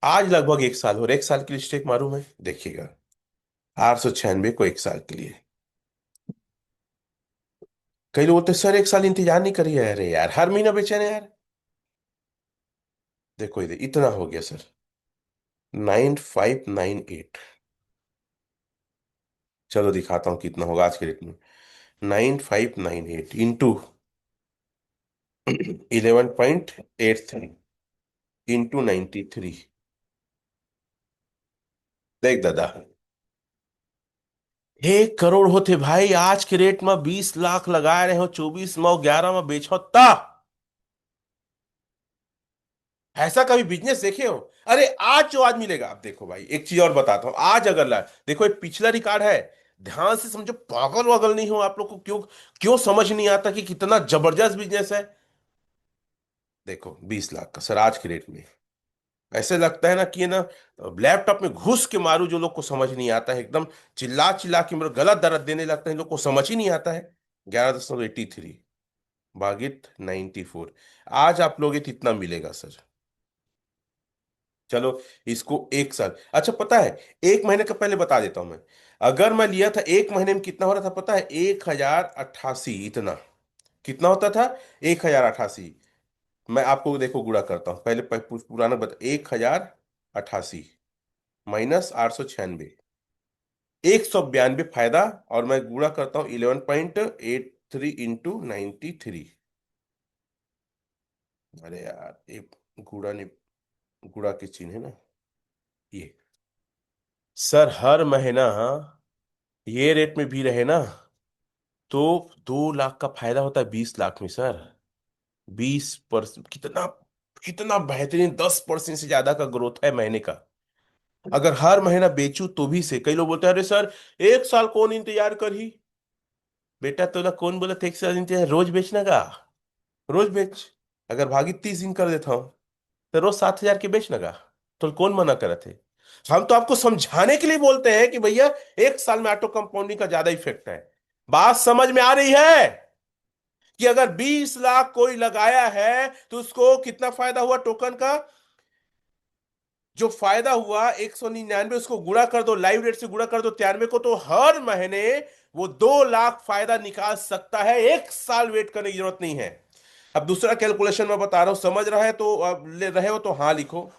A: आज लगभग 1 साल हो रहा है, 1 साल के लिए स्टेक मारू मैं, देखिएगा 896 को 1 साल के लिए। कई लोग बोलते हैं, सर 1 साल इंतजार नहीं करिए, अरे यार हर महीना बेचे ना यार। देखो इधर इतना हो गया सर, 9598। चलो दिखाता हूँ कितना होगा आज के रेट में। 9598 इंटू 11.83 इंटू 93। देख दादा 1 करोड़ होते भाई, आज के रेट में 20 लाख लगा रहे हो, 24 में 11 में बेचो ता। ऐसा कभी बिजनेस देखे हो? अरे आज जो आज मिलेगा, आप देखो भाई एक चीज और बताता हूँ, आज अगर ला देखो एक पिछला रिकॉर्ड है, ध्यान से समझो, पागल वागल नहीं हो आप लोग को, क्यों क्यों समझ नहीं आता कि कितना जबरदस्त बिजनेस है। देखो 20 लाख का सर आज के रेट में, ऐसे लगता है ना कि ये ना लैपटॉप में घुस के मारू, जो लोग को समझ नहीं आता है एकदम चिल्ला चिल्ला के मेरा गला दर्द देने लगता है, इन लोग को समझ ही नहीं आता है। 11.83 भागित 94, आज आप लोगे तो इतना मिलेगा सर। चलो, इसको एक साल, अच्छा पता है, एक महीने का पहले बता देता हूं मैं। अगर मैं लिया था एक महीने में, कितना हो रहा था पता है? 1088, इतना कितना होता था? 1088। मैं आपको देखो गुणा करता हूँ पहले, पुराना बता, 1088 माइनस 896, 192 फायदा। और मैं गुणा करता हूँ 11.83 इंटू 93। अरे यार, एक गुणा नहीं, गुणा के चिन्ह है ना ये। सर हर महीना ये रेट में भी रहे ना, तो 2 लाख का फायदा होता है 20 लाख में सर। 20%, कितना कितना बेहतरीन, 10% से ज्यादा का ग्रोथ है महीने का। अगर हर महीना बेचूं तो भी से, कई लोग बोलते हैं अरे सर एक साल कौन इंतजार कर ही। बेटा तो ना, कौन बोला था एक साल इंतजार? रोज बेचना का, रोज बेच। अगर भागी 30 दिन कर देता हूं, तो रोज 7,000 के बेचना का। तो कौन मना करे थे? हम तो आपको समझाने के लिए बोलते हैं कि भैया एक साल में ऑटो कंपाउंडिंग का ज्यादा इफेक्ट है। बात समझ में आ रही है कि अगर 20 लाख कोई लगाया है तो उसको कितना फायदा हुआ टोकन का? जो फायदा हुआ 199, उसको गुणा कर दो, लाइव रेट से गुणा कर दो 93 को, तो हर महीने वो 2 लाख फायदा निकाल सकता है। एक साल वेट करने की जरूरत नहीं है। अब दूसरा कैलकुलेशन मैं बता रहा हूं, समझ रहा है तो अब ले रहे हो तो हाँ लिखो,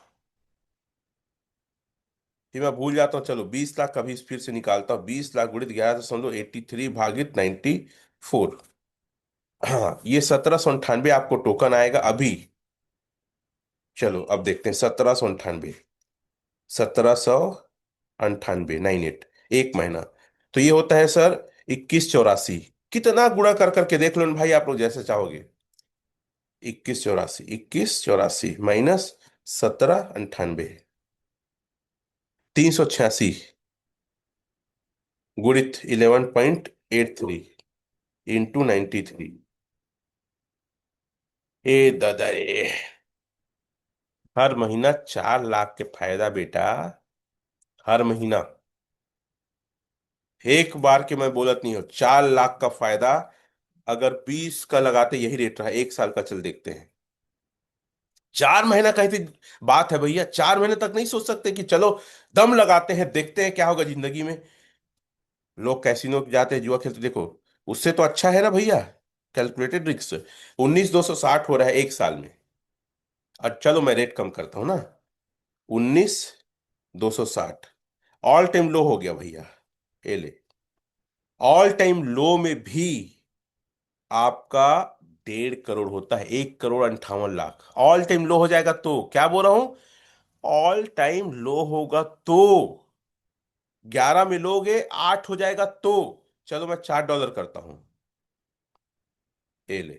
A: कि मैं भूल जाता हूँ। चलो 20 लाख कभी फिर से निकालता हूँ। 20 लाख गुणित 11.83 भागित 94। हाँ, ये 1798 आपको टोकन आएगा अभी। चलो अब देखते हैं, 1798, 1798, 98, एक महीना। तो ये होता है सर 2184। कितना गुणा कर करके देख लो ना भाई, आप लोग जैसे चाहोगे। 2184, 2184 माइनस 1798, 386 गुणित 11.83 इंटू 93। ए दादा रे, हर महीना 4 लाख के फायदा बेटा, हर महीना। एक बार के मैं बोलत नहीं हूं, 4 लाख का फायदा। अगर 20 का लगाते, यही रेट रहा, एक साल का चल देखते हैं। 4 महीना कहीं थी बात है भैया, 4 महीने तक नहीं सोच सकते कि चलो दम लगाते हैं, देखते हैं क्या होगा जिंदगी में। लोग कैसीनो जाते हैं, जुआ खेलते, देखो उससे तो अच्छा है ना भैया। कैलकुलेटेड रिस्क 19,260 हो रहा है एक साल में। और चलो मैं रेट कम करता हूं ना, 19,260 ऑल टाइम लो हो गया भैया। ये ले, ऑल टाइम लो में भी आपका 1.5 करोड़ होता है, 1,58,00,000 ऑल टाइम लो हो जाएगा तो, क्या बोल रहा हूं? ऑल टाइम लो होगा तो 11 में लोगे 8 हो जाएगा तो, चलो मैं $4 करता हूं। ये ले,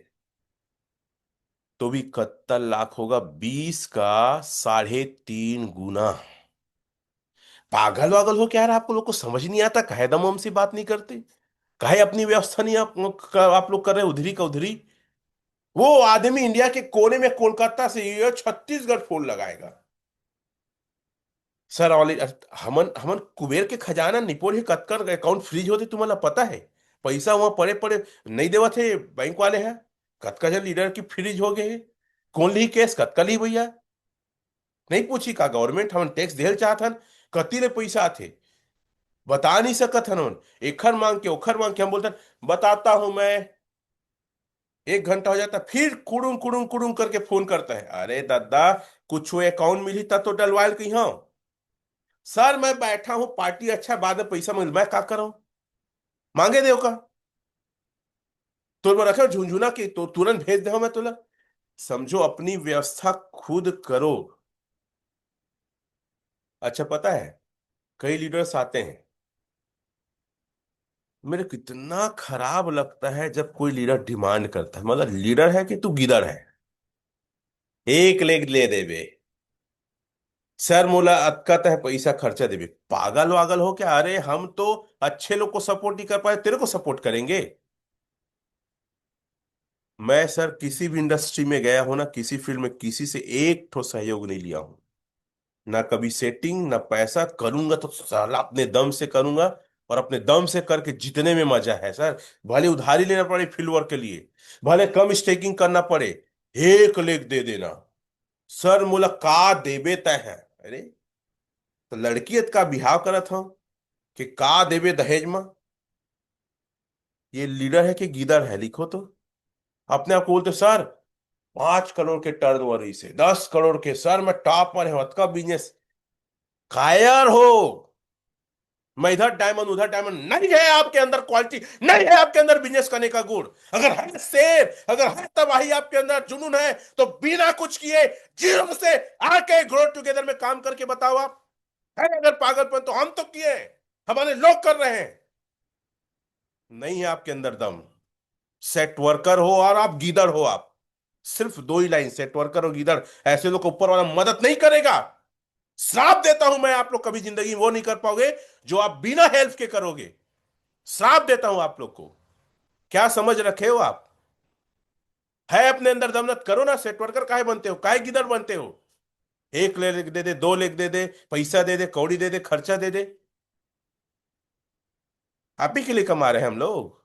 A: तो भी 71 लाख होगा, 20 का 3.5 गुना। पागल वागल हो क्या यार? आपको लोग को समझ नहीं आता? काहे दम हम से बात नहीं करते? काहे अपनी व्यवस्था नहीं आप लोग कर रहे उधरी का उधरी? वो आदमी इंडिया के कोने में कोलकाता से ये छत्तीसगढ़ फोन लगाएगा। सर ऑल, हमन हमन कुबेर के खजाना निपोल ही कतकर अकाउंट फ्रीज होते तुम्हाला पता है? पैसा वहां पड़े पड़े नहीं देवा थे बैंक वाले हैं। कतका जन लीडर की फ्रीज हो गए। कौन ली केस? कतका ली भैया? नहीं पूछी का गवर्नमेंट हमन टैक्स देल चाहत? कति ले पैसा आथे बता नहीं सकत हन हमन। एखर मांग के ओखर मांग के हम बोलते बताता हूं मैं। 1 घंटा हो जाता, फिर कुड़ुम कुड़ुम कुड़ुम करके फोन करता है, अरे दादा कुछ अकाउंट मिली तब तो डलवायल कही हाँ। सर मैं बैठा हूं, पार्टी अच्छा, बाद में पैसा मिल, मैं का करूं? मांगे देव का, तो मैं रखे झुंझुना की तो तुरंत भेज दे मैं तुला। समझो, अपनी व्यवस्था खुद करो। अच्छा पता है, कई लीडर्स आते हैं, मेरे कितना खराब लगता है जब कोई लीडर डिमांड करता है, मतलब लीडर है कि तू गिदड़ है, एक लेग ले देवे। सर मोला अतकत है पैसा खर्चा देवे, पागल वागल हो क्या? अरे हम तो अच्छे लोग को सपोर्ट नहीं कर पाए, तेरे को सपोर्ट करेंगे? मैं सर किसी भी इंडस्ट्री में गया हूं ना, किसी फील्ड में किसी से एक ठो सहयोग नहीं लिया हूं। ना कभी सेटिंग ना पैसा, करूंगा तो साला अपने दम से करूंगा, और अपने दम से करके जितने में मजा है सर। भले उधारी लेना पड़े फील्ड वर्क के लिए, भले कम स्टेकिंग करना पड़े, 1 लाख दे देना सर, मुलाकात देबे तय है। अरे तो लड़कियत का बिहाव करत हो कि का देबे दहेज में? ये लीडर है कि गीदड़ है, लिखो तो। अपने आप को बोलते सर 5 करोड़ के टर्नओवर से 10 करोड़ के सर, मैं टॉप पर है का बिजनेस। कायर हो? मैं इधर डायमंड उधर डायमंड, नहीं है आपके अंदर क्वालिटी, नहीं है आपके अंदर बिजनेस करने का गुण। अगर है शेर, अगर है तबाही आपके अंदर, जुनून है, तो बिना कुछ किए जीरो से आके ग्रो टुगेदर में काम करके बताओ आप। है अगर पागलपन तो हम तो किए हैं, हमारे लोग कर रहे हैं। नहीं है आपके अंदर दम। सेट वर्कर हो और आप गीदड़ हो आप। सिर्फ 2 ही लाइन, सेट वर्कर और गीदड़। ऐसे लोग को ऊपर वाला मदद नहीं करेगा। श्राप देता हूं मैं, आप लोग कभी जिंदगी में वो नहीं कर पाओगे जो आप बिना हेल्प के करोगे। श्राप देता हूं आप लोग को। क्या समझ रखे हो आप? है अपने अंदर दम, मत करो ना। सेट वर्कर काहे बनते हो, काहे गिदड़ बनते हो? 1 लाख दे दे, 2 लाख दे दे, पैसा दे दे, कौड़ी दे दे, खर्चा दे दे, आप ही के लिए कमा रहे हैं हम लोग।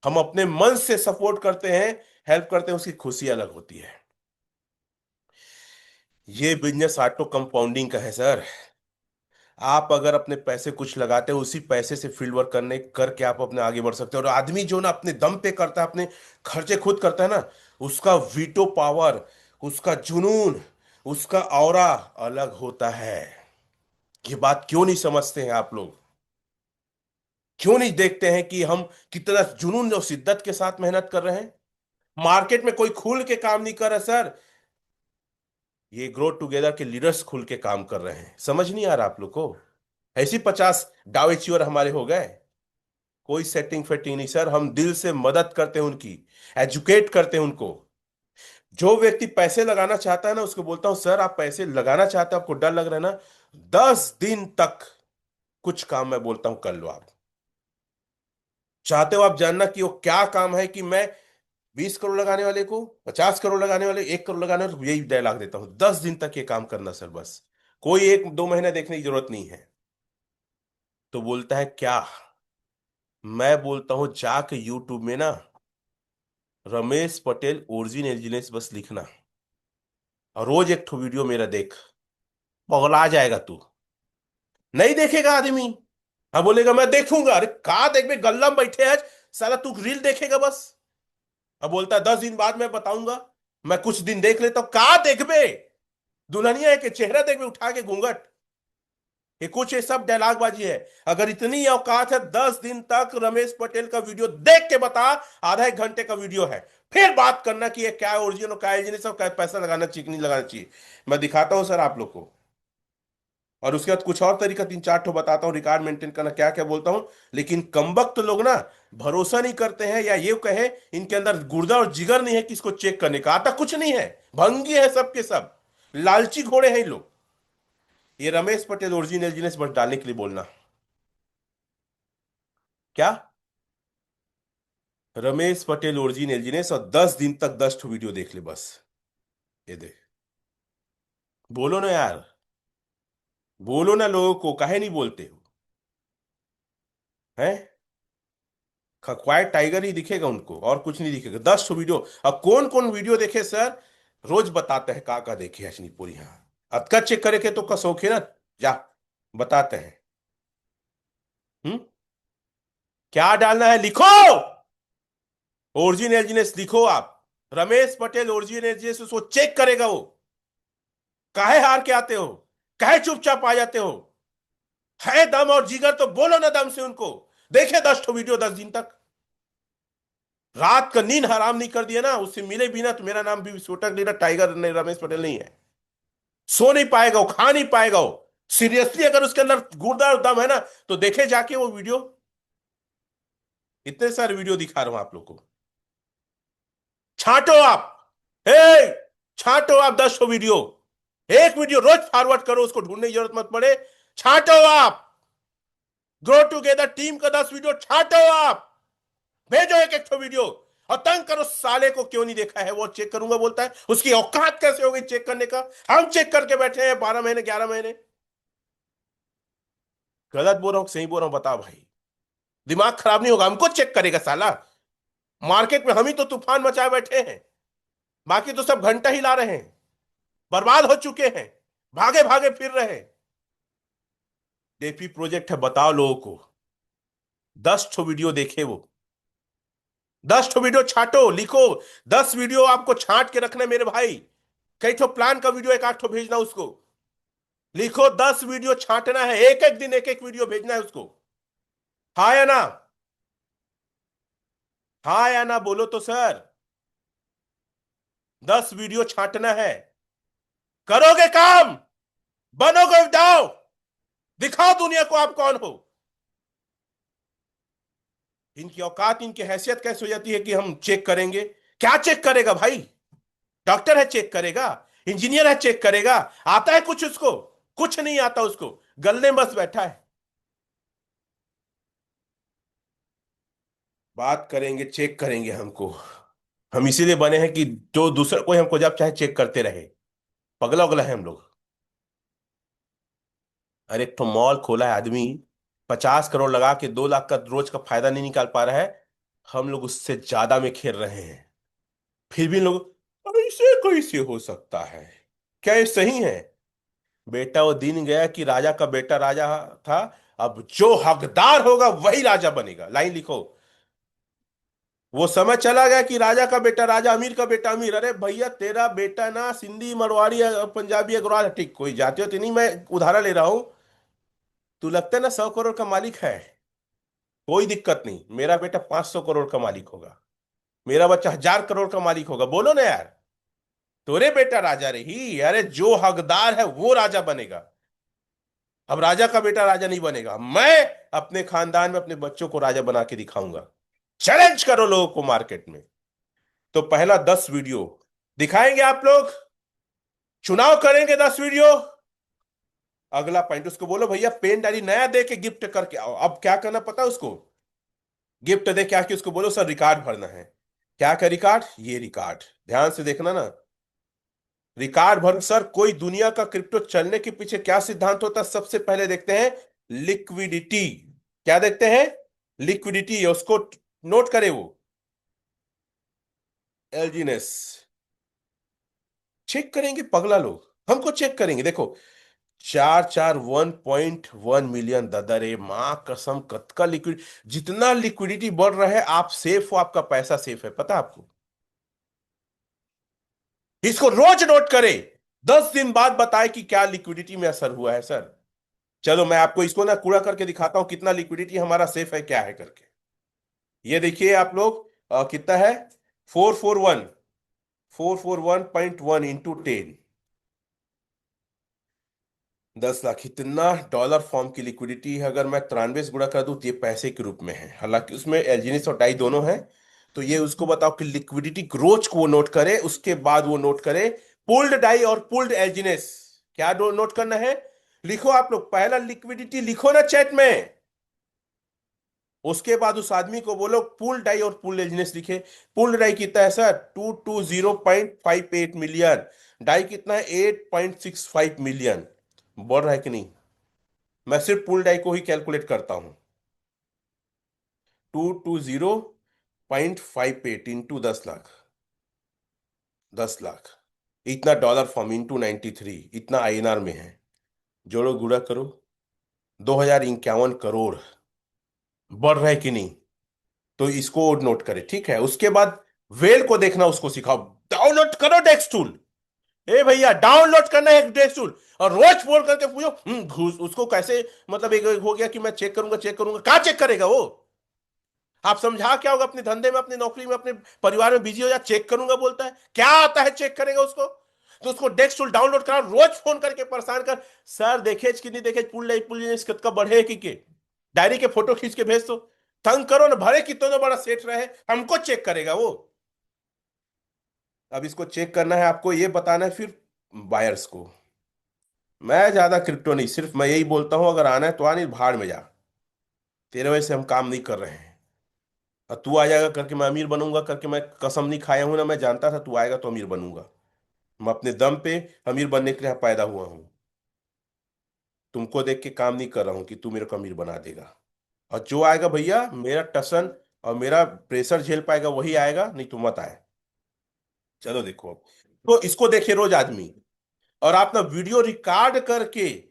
A: हम अपने मन से सपोर्ट करते हैं, हेल्प करते हैं, उसकी खुशी अलग होती है। ये बिजनेस ऑटो कंपाउंडिंग का है सर। आप अगर अपने पैसे कुछ लगाते हो, उसी पैसे से फील्ड वर्क करने करके आप अपने आगे बढ़ सकते हो। और आदमी जो ना अपने दम पे करता है, अपने खर्चे खुद करता है ना, उसका वीटो पावर, उसका जुनून, उसका ऑरा अलग होता है। ये बात क्यों नहीं समझते हैं आप लोग? क्यों नहीं देखते हैं कि हम कितना जुनून और शिद्दत के साथ मेहनत कर रहे हैं? मार्केट में कोई खुल के काम नहीं कर रहा सर। ये ग्रो टुगेदर के लीडर्स खुल के काम कर रहे हैं। समझ नहीं आ रहा आप लोग को? ऐसी 50 दावेच्योर हमारे हो गए। कोई सेटिंग फेटिंग नहीं सर, हम दिल से मदद करते हैं उनकी, एजुकेट करते हैं उनको। जो व्यक्ति पैसे लगाना चाहता है ना, उसको बोलता हूं सर आप पैसे लगाना चाहते हो, आपको डर लग रहा है ना, 10 दिन तक कुछ काम मैं बोलता हूं कर लो आप। चाहते हो आप जानना कि वो क्या काम है, कि मैं 20 करोड़ लगाने वाले को, 50 करोड़ लगाने वाले, 1 करोड़ लगाने वाले को यही डायलॉग देता हूं, 10 दिन तक ये काम करना सर बस। कोई 1-2 महीने देखने की जरूरत नहीं है। तो बोलता है क्या? मैं बोलता हूं जाके यूट्यूब में ना रमेश पटेल ओरिजिन एलिजिनेस बस लिखना, और रोज एक ठो वीडियो मेरा देख, पगला जाएगा तू। नहीं देखेगा आदमी। हाँ बोलेगा मैं देखूंगा, अरे कहा देख बे, गल्ला में बैठे आज, साला तू रील देखेगा बस। अब बोलता है 10 दिन बाद मैं बताऊंगा। मैं कुछ दिन देख लेता हूं, कहा देख बे? दुल्हनिया है कि चेहरा देख बे उठा के घूंघट? ये कुछ ये सब डायलॉगबाजी है। अगर इतनी औकात है, 10 दिन तक रमेश पटेल का वीडियो देख के बता। आधा 1 घंटे का वीडियो है, फिर बात करना कि ये क्या ओरिजिनल और क्या एजेंसी, सब क्या पैसा लगाना चाहिए कि नहीं लगाना चाहिए। मैं दिखाता हूं सर आप लोग को, और उसके बाद कुछ और तरीका 3-4 ठो बताता हूँ रिकॉर्ड मेंटेन करना क्या क्या बोलता हूँ। लेकिन कमबख्त लोग ना भरोसा नहीं करते हैं, या ये कहे इनके अंदर गुर्दा और जिगर नहीं है कि इसको चेक करने का, आता कुछ नहीं है, भंगी है सबके सब, लालची घोड़े हैं ये लोग। ये रमेश पटेल ओरिजिनल जीनियस बस डालने के लिए बोलना। क्या? रमेश पटेल ओरिजिनल जीनियस, और 10 दिन तक 10 ठो वीडियो देख ले बस। ये देख, बोलो ना यार, बोलो ना, लोगों को काहे नहीं बोलते हो? हैं? क्वाइट टाइगर ही दिखेगा उनको, और कुछ नहीं दिखेगा। 10 ठो वीडियो। अब कौन कौन वीडियो देखे सर? रोज बताते हैं का देखे अश्नी पूरी, यहाँ अतका चेक करे के तो का शौक है ना, जा बताते हैं। हम्म? क्या डालना है लिखो, ओरिजिन एजिनेस लिखो आप। रमेश पटेल ओरिजिन एजिनेस, उसको चेक करेगा वो। काहे हार के आते हो? काहे चुपचाप आ जाते हो? है दम और जिगर तो बोलो ना दम से उनको। देखे 10 ठो वीडियो 10 दिन तक। रात का नींद हराम नहीं कर दिया ना, उससे मिले भी ना, तो मेरा नाम भी विस्फोटक लीडर टाइगर नहीं, रमेश पटेल नहीं है। सो नहीं पाएगा वो, खा नहीं पाएगा वो। सीरियसली अगर उसके अंदर गुर्दा और दम है ना, तो देखे जाके वो वीडियो। इतने सारे वीडियो दिखा रहा हूं आप लोग को। छांटो आप। हे, छांटो आप 10 ठो वीडियो। एक वीडियो रोज फॉरवर्ड करो, उसको ढूंढने की जरूरत मत पड़े। छांटो आप। ग्रो टुगेदर टीम का 10 वीडियो छांटो आप। भेजो एक एक ठो वीडियो। और तंग करो साले को, क्यों नहीं देखा है वो, चेक करूंगा बोलता है, उसकी औकात कैसे हो गई चेक करने का? हम चेक करके बैठे हैं 12 महीने 11 महीने। गलत बोल रहा हूं सही बोल रहा हूं बताओ भाई? दिमाग खराब नहीं होगा? हमको चेक करेगा साला? मार्केट में हम ही तो तूफान मचाए बैठे हैं, बाकी तो सब घंटा ही ला रहे हैं, बर्बाद हो चुके हैं, भागे भागे फिर रहे हैं। डेपी प्रोजेक्ट है, बताओ लोगों को। 10 ठो वीडियो देखे वो, 10 ठो वीडियो छांटो, लिखो। 10 वीडियो आपको छांट के रखना है मेरे भाई। कई ठो प्लान का वीडियो एक आध ठो भेजना उसको। लिखो 10 वीडियो छांटना है, एक एक दिन एक एक वीडियो भेजना है उसको। हाँ या ना? हाँ या ना बोलो तो सर। 10 वीडियो छांटना है। करोगे काम? बनोगे दाव? दिखाओ दुनिया को आप कौन हो। इनकी औकात, इनकी हैसियत कैसे हो जाती है कि हम चेक करेंगे? क्या चेक करेगा भाई? डॉक्टर है चेक करेगा? इंजीनियर है चेक करेगा? आता है कुछ उसको? कुछ नहीं आता उसको। गलने में बस बैठा है। बात करेंगे, चेक करेंगे हमको। हम इसीलिए बने हैं कि जो दूसरा कोई हमको जब चाहे चेक करते रहे। पगला उगला है हम लोग। अरे एक तो मॉल खोला है आदमी, 50 करोड़ लगा के 2 लाख का रोज का फायदा नहीं निकाल पा रहा है। हम लोग उससे ज्यादा में खेल रहे हैं। फिर भी लोग, ऐसे कैसे हो सकता है? क्या ये सही है? बेटा वो दिन गया कि राजा का बेटा राजा था। अब जो हकदार होगा वही राजा बनेगा, लाइन लिखो। वो समय चला गया कि राजा का बेटा राजा, अमीर का बेटा अमीर। अरे भैया तेरा बेटा ना सिंधी मरवाड़ी या पंजाबी या गुराज, ठीक कोई जातीय नहीं, मैं उदाहरण ले रहा हूं। तू लगता है ना 100 करोड़ का मालिक है? कोई दिक्कत नहीं, मेरा बेटा 500 करोड़ का मालिक होगा। मेरा बच्चा 1000 करोड़ का मालिक होगा, बोलो ना यार। तोरे बेटा राजा रही, अरे जो हकदार है वो राजा बनेगा। अब राजा का बेटा राजा नहीं बनेगा। मैं अपने खानदान में अपने बच्चों को राजा बना के दिखाऊंगा। चैलेंज करो लोगों को मार्केट में। तो पहला 10 वीडियो दिखाएंगे आप लोग, चुनाव करेंगे 10 वीडियो। अगला पॉइंट उसको बोलो भैया पेन डायरी नया दे के गिफ्ट करके आओ। अब क्या करना पता है उसको? गिफ्ट दे क्या कि उसको बोलो सर रिकॉर्ड भरना है। क्या का रिकॉर्ड? ये रिकॉर्ड ध्यान से देखना ना। रिकॉर्ड भर सर, कोई दुनिया का क्रिप्टो चलने के पीछे क्या सिद्धांत होता है? सबसे पहले देखते हैं लिक्विडिटी। क्या देखते हैं? लिक्विडिटी, उसको नोट करे वो। एलजीनेस चेक करेंगे पगला लोग, हमको चेक करेंगे देखो। 441.1 मिलियन, ददरे माँ कसम कत का लिक्विड। जितना लिक्विडिटी बढ़ रहा है आप सेफ हो, आपका पैसा सेफ है, पता है आपको? इसको रोज नोट करे, 10 दिन बाद बताए कि क्या लिक्विडिटी में असर हुआ है सर। चलो मैं आपको इसको ना कूड़ा करके दिखाता हूं कितना लिक्विडिटी हमारा सेफ है क्या है करके। ये देखिए आप लोग, कितना है? 441 इंटू 10, 10 लाख। इतना डॉलर फॉर्म की लिक्विडिटी है। अगर मैं 93 से गुणा कर दूं तो ये पैसे के रूप में है, हालांकि उसमें एल्जीनिस और डाई दोनों हैं। तो ये उसको बताओ कि लिक्विडिटी ग्रोथ को वो नोट करे, उसके बाद वो नोट करे पुल्ड डाई और पुल्ड एल्जीनिस। क्या नोट करना है? लिखो आप लोग, पहला लिक्विडिटी लिखो ना चैट में। उसके बाद उस आदमी को बोलो पुल डाई और पुल एल्जीनिस लिखे। पुल डाई कितना है सर? 220.58 मिलियन। डाई कितना है? 8.65 मिलियन। बढ़ रहा है कि नहीं? मैं सिर्फ पुल डाई को ही कैलकुलेट करता हूं। 220.58 इंटू 10 लाख, 10 लाख। इतना डॉलर फॉर्म इंटू 93, इतना आईएनआर में है। जोड़ो गुणा करो, 2051 करोड़। बढ़ रहा है कि नहीं? तो इसको नोट करें, ठीक है। उसके बाद वेल को देखना उसको सिखाओ। डाउनलोड करो डेक्स टूल। ए भैया डाउनलोड करना है डेक्स टूल। और रोज फोन करके पूछो घूस उसको कैसे, मतलब एक हो गया कि मैं चेक करूंगा चेक करूंगा, कहाँ चेक करेगा वो? आप समझा क्या होगा? अपने धंधे में अपनी नौकरी में अपने परिवार में बिजी हो जा, चेक करूंगा बोलता है, क्या आता है चेक करेगा उसको? तो उसको डेस्क टूल डाउनलोड करा, रोज फोन करके परेशान कर। सर देखे कि नहीं देखे, पुल पुल इसका का बढ़े कि के डायरी के फोटो खींच के भेज दो। तंग करो ना, भले कितना बड़ा सेठ रहे, हमको चेक करेगा वो। अब इसको चेक करना है आपको, ये बताना है फिर बायर्स को। मैं ज्यादा क्रिप्टो नहीं, सिर्फ मैं यही बोलता हूं अगर आना है तो आने, भाड़ में जा। तेरे वजह से हम काम नहीं कर रहे हैं। और तू आ जाएगा करके मैं अमीर बनूंगा करके, मैं कसम नहीं खाया हूं ना, मैं जानता था तू आएगा तो अमीर बनूंगा। मैं अपने दम पे अमीर बनने के लिए पैदा हुआ हूं। तुमको देख के काम नहीं कर रहा हूं कि तू मेरे को अमीर बना देगा। और जो आएगा भैया मेरा टसन और मेरा प्रेशर झेल पाएगा वही आएगा, नहीं तो मत आए। चलो देखो अब। तो इसको देखे रोज आदमी, और आप ना वीडियो रिकॉर्ड करके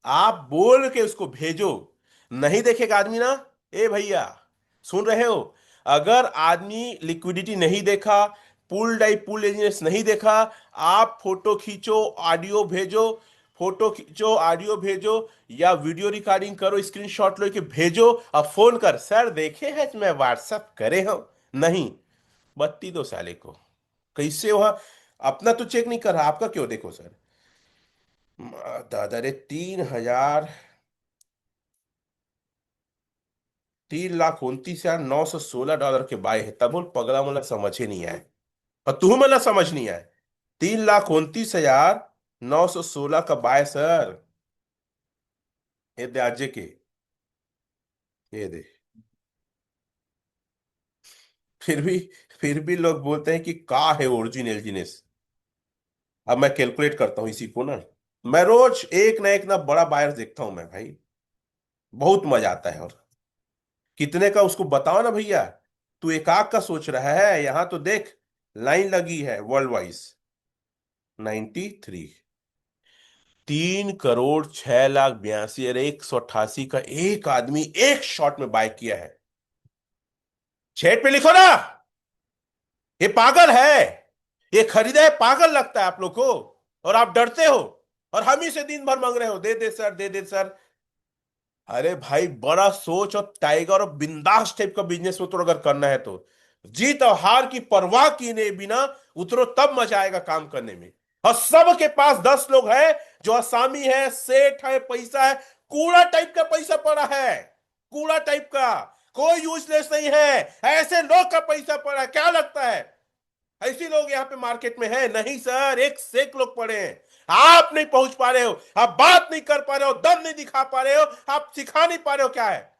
A: आप बोल के उसको भेजो। नहीं देखेगा आदमी ना। ए भैया, सुन रहे हो? अगर आदमी लिक्विडिटी नहीं देखा, पुल डाई पुल एजिनेस नहीं देखा, आप फोटो खींचो, ऑडियो भेजो, फोटो खींचो ऑडियो भेजो, या वीडियो रिकॉर्डिंग करो, स्क्रीनशॉट लो के भेजो, और फोन कर, सर देखे हैं मैं व्हाट्सअप करे हो? नहीं, बत्ती दो साले को। कैसे वहां अपना तो चेक नहीं कर रहा, आपका क्यों देखो सर। दादा रे, 3,29,916 के बाय है, तब बोल पगला मला समझ ही नहीं आए। और तू मला समझ नहीं आए। 3,29,916 का बाय सर। ये दे आजे के, ये दे। फिर भी फिर भी लोग बोलते हैं कि का है ओरिजिनल जीनियस। अब मैं कैलकुलेट करता हूँ इसी को ना। मैं रोज एक ना बड़ा बायर देखता हूं मैं भाई। बहुत मजा आता है। और कितने का उसको बताओ ना भैया। तू एक आग का सोच रहा है, यहां तो देख, लाइन लगी है वर्ल्ड वाइज। 93। 3,06,82,000 और 188 का एक आदमी एक शॉट में बाय किया है। चैट पे लिखो ना। ये पागल है। ये खरीदा है, पागल लगता है आप लोग को। और आप डरते हो। और हम ही से दिन भर मांग रहे हो, दे दे सर, दे दे सर। अरे भाई, बड़ा सोच और टाइगर और बिंदास टाइप का बिजनेस उतरो अगर करना है तो। जीत और हार की परवाह किए बिना उतरो, तब मजा आएगा काम करने में। और सबके पास 10 लोग हैं जो असामी है, सेठ है, पैसा है। कूड़ा टाइप का पैसा पड़ा है। कूड़ा टाइप का। कोई यूजलेस नहीं है। ऐसे लोग का पैसा पड़ा है, क्या लगता है ऐसे लोग यहाँ पे मार्केट में है? नहीं सर, एक से एक लोग पड़े हैं। आप नहीं पहुंच पा रहे हो, आप बात नहीं कर पा रहे हो, दम नहीं दिखा पा रहे हो, आप सिखा नहीं पा रहे हो क्या है।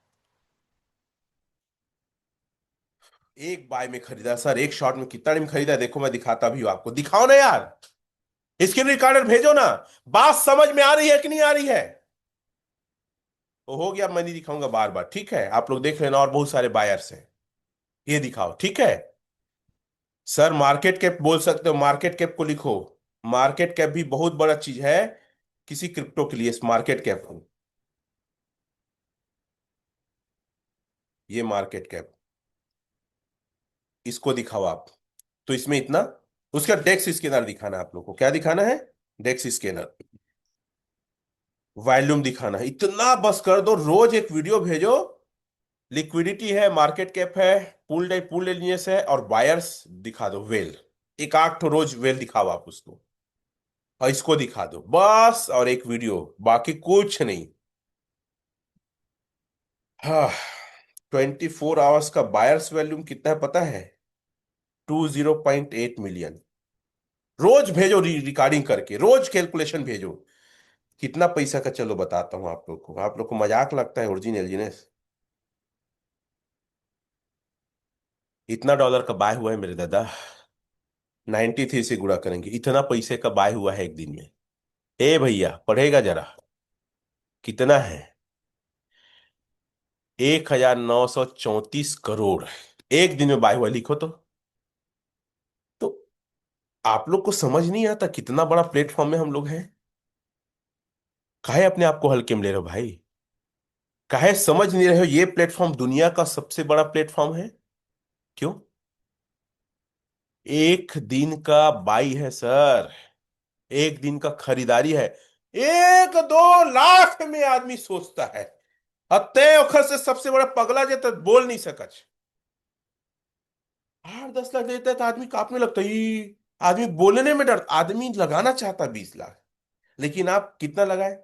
A: एक बाय में खरीदा सर, एक शॉट में कितना टाइम खरीदा देखो, मैं दिखाता भी हूं आपको, दिखाओ ना यार। स्क्रीन रिकॉर्डर भेजो ना। बात समझ में आ रही है कि नहीं आ रही है? तो हो गया, मैं नहीं दिखाऊंगा बार बार, ठीक है? आप लोग देख लेना, और बहुत सारे बायर्स हैं। ये दिखाओ, ठीक है? सर मार्केट कैप बोल सकते हो, मार्केट कैप को लिखो। मार्केट कैप भी बहुत बड़ा चीज है किसी क्रिप्टो के लिए, इस मार्केट कैप को। ये मार्केट कैप, इसको दिखाओ आप। तो इसमें इतना, उसका डेक्स स्कैनर दिखाना है आप लोग को। क्या दिखाना है? डेक्स स्कैनर। वॉल्यूम दिखाना है, इतना बस कर दो, रोज एक वीडियो भेजो। लिक्विडिटी है, मार्केट कैप है, पुल डे पुल एलियंस है, और बायर्स दिखा दो, वेल। एक आठ ठो रोज वेल दिखाओ आप उसको। और इसको दिखा दो बस, और एक वीडियो, बाकी कुछ नहीं। हाँ। 24 आवर्स का बायर्स वॉल्यूम कितना है पता है? 20.8 मिलियन। रोज भेजो, रिकॉर्डिंग करके रोज कैलकुलेशन भेजो। कितना पैसा का, चलो बताता हूँ आप लोग को। आप लोग को मजाक लगता है ओरिजिनल जीनियस। इतना डॉलर का बाय हुआ है मेरे दादा। 93 से गुणा करेंगे, इतना पैसे का बाय हुआ है एक दिन में। ए भैया, पढ़ेगा जरा। कितना है? 1,934 करोड़ एक दिन में बाय हुआ, लिखो तो। तो आप लोग को समझ नहीं आता कितना बड़ा प्लेटफॉर्म में हम लोग हैं? काहे अपने आप को हल्के में ले रहे हो भाई? काहे समझ नहीं रहे हो ये प्लेटफॉर्म दुनिया का सबसे बड़ा प्लेटफॉर्म है? क्यों? एक दिन का बाई है सर। एक दिन का खरीदारी है। 1-2 लाख में आदमी सोचता है। अतः ओखर से सबसे बड़ा पगला जे तो बोल नहीं सकच। 8-10 लाख देता है तो आदमी कांपने लगता है। आदमी बोलने में डर, आदमी लगाना चाहता 20 लाख। लेकिन आप कितना लगाए?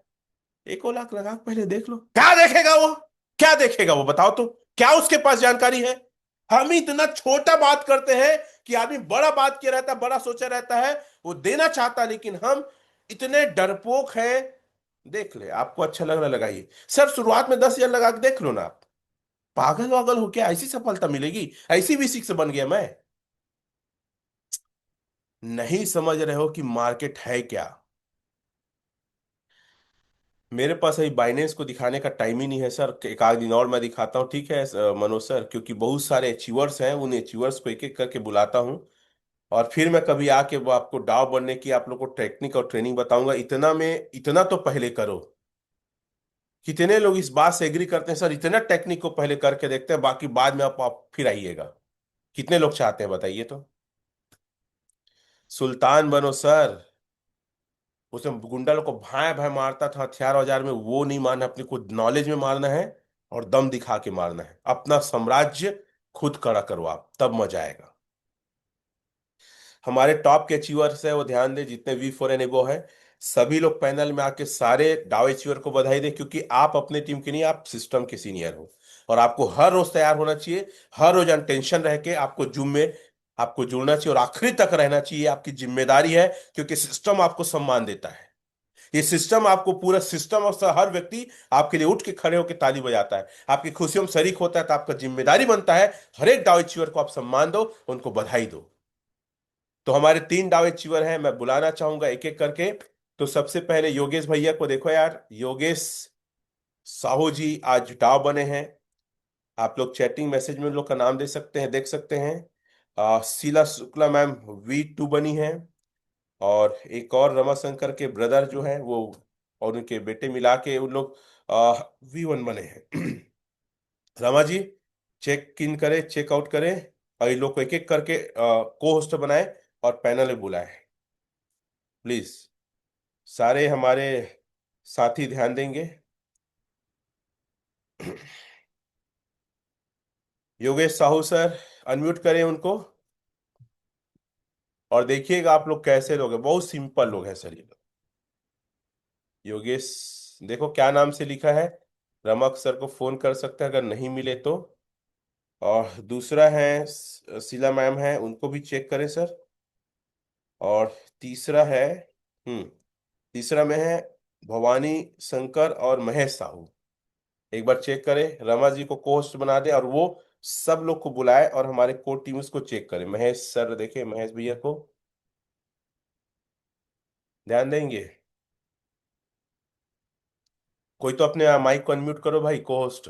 A: 1 लाख लगा, पहले देख लो क्या देखेगा वो। क्या देखेगा वो, बताओ तो। क्या उसके पास जानकारी है? हम ही इतना छोटा बात करते हैं कि आदमी बड़ा बात किया रहता है, बड़ा सोचा रहता है, वो देना चाहता है, लेकिन हम इतने डरपोक हैं। देख ले, आपको अच्छा लग रहा है लगाइए सर, शुरुआत में 10,000 लगा के देख लो ना आप। पागल वागल हो क्या, ऐसी सफलता मिलेगी? ऐसी भी सिक्स बन गया मैं? नहीं समझ रहे हो कि मार्केट है क्या? मेरे पास अभी बाइनेंस को दिखाने का टाइम ही नहीं है सर। एक आध दिन और मैं दिखाता हूँ, ठीक है मनोज सर, क्योंकि बहुत सारे अचीवर्स हैं, उन अचीवर्स को एक एक करके बुलाता हूँ। और फिर मैं कभी आके वो आपको डाव बनने की आप लोग को टेक्निक और ट्रेनिंग बताऊंगा। इतना में इतना तो पहले करो। कितने लोग इस बात से एग्री करते हैं सर, इतना टेक्निक को पहले करके देखते हैं, बाकी बाद में आप फिर आइएगा? कितने लोग चाहते हैं बताइए तो? सुल्तान बनो सर। उसमें गुंडा लोग को भाए भाए मारता था हथियार औजार में, वो नहीं मारना, अपने को नॉलेज में मारना है और दम दिखा के मारना है। अपना साम्राज्य खुद खड़ा करो आप, तब मजा आएगा। हमारे टॉप के अचीवर्स है वो ध्यान दे, जितने V4 एंड एबो है, सभी लोग पैनल में आके सारे डाव अचीवर को बधाई दे, क्योंकि आप अपने टीम के नहीं, आप सिस्टम के सीनियर हो। और आपको हर रोज तैयार होना चाहिए, हर रोज टेंशन रह के आपको जुम में आपको जुड़ना चाहिए और आखिरी तक रहना चाहिए, आपकी जिम्मेदारी है। क्योंकि सिस्टम आपको सम्मान देता है। ये सिस्टम आपको, पूरा सिस्टम और हर व्यक्ति आपके लिए उठ के खड़े होकर ताली बजाता है, आपकी खुशियों में शरीक होता है। तो आपका जिम्मेदारी बनता है, हर एक डाव अचीवर को आप सम्मान दो, उनको बधाई दो। तो हमारे तीन डाव अचीवर हैं, मैं बुलाना चाहूंगा एक एक करके। तो सबसे पहले योगेश भैया को देखो यार, योगेश साहू जी आज डाव बने हैं। आप लोग चैटिंग मैसेज में उन लोग का नाम दे सकते हैं, देख सकते हैं। शीला शुक्ला मैम V2 बनी है। और एक और रमाशंकर के ब्रदर जो हैं वो, और उनके बेटे मिला के उन लोग V1 बने हैं। रमा जी चेक इन करें, चेकआउट करें, और इन लोग को एक एक करके को होस्ट बनाए और पैनल में बुलाए प्लीज। सारे हमारे साथी ध्यान देंगे। योगेश साहू सर, अनम्यूट करें उनको। और देखिएगा आप लोग कैसे लोग हैं, बहुत सिंपल लोग हैं सर ये लोग। योगेश, देखो क्या नाम से लिखा है। रमक सर को फोन कर सकते हैं अगर नहीं मिले तो। और दूसरा है शीला मैम है, उनको भी चेक करें सर। और तीसरा है, हम्म तीसरा में है भवानी शंकर और महेश साहू। एक बार चेक करें, रमा जी को कोस्ट बना दे और वो सब लोग को बुलाए और हमारे कोर टीम उसको चेक करें। महेश सर देखे, महेश भैया को ध्यान देंगे। कोई तो अपने माइक को अनम्यूट करो भाई, को होस्ट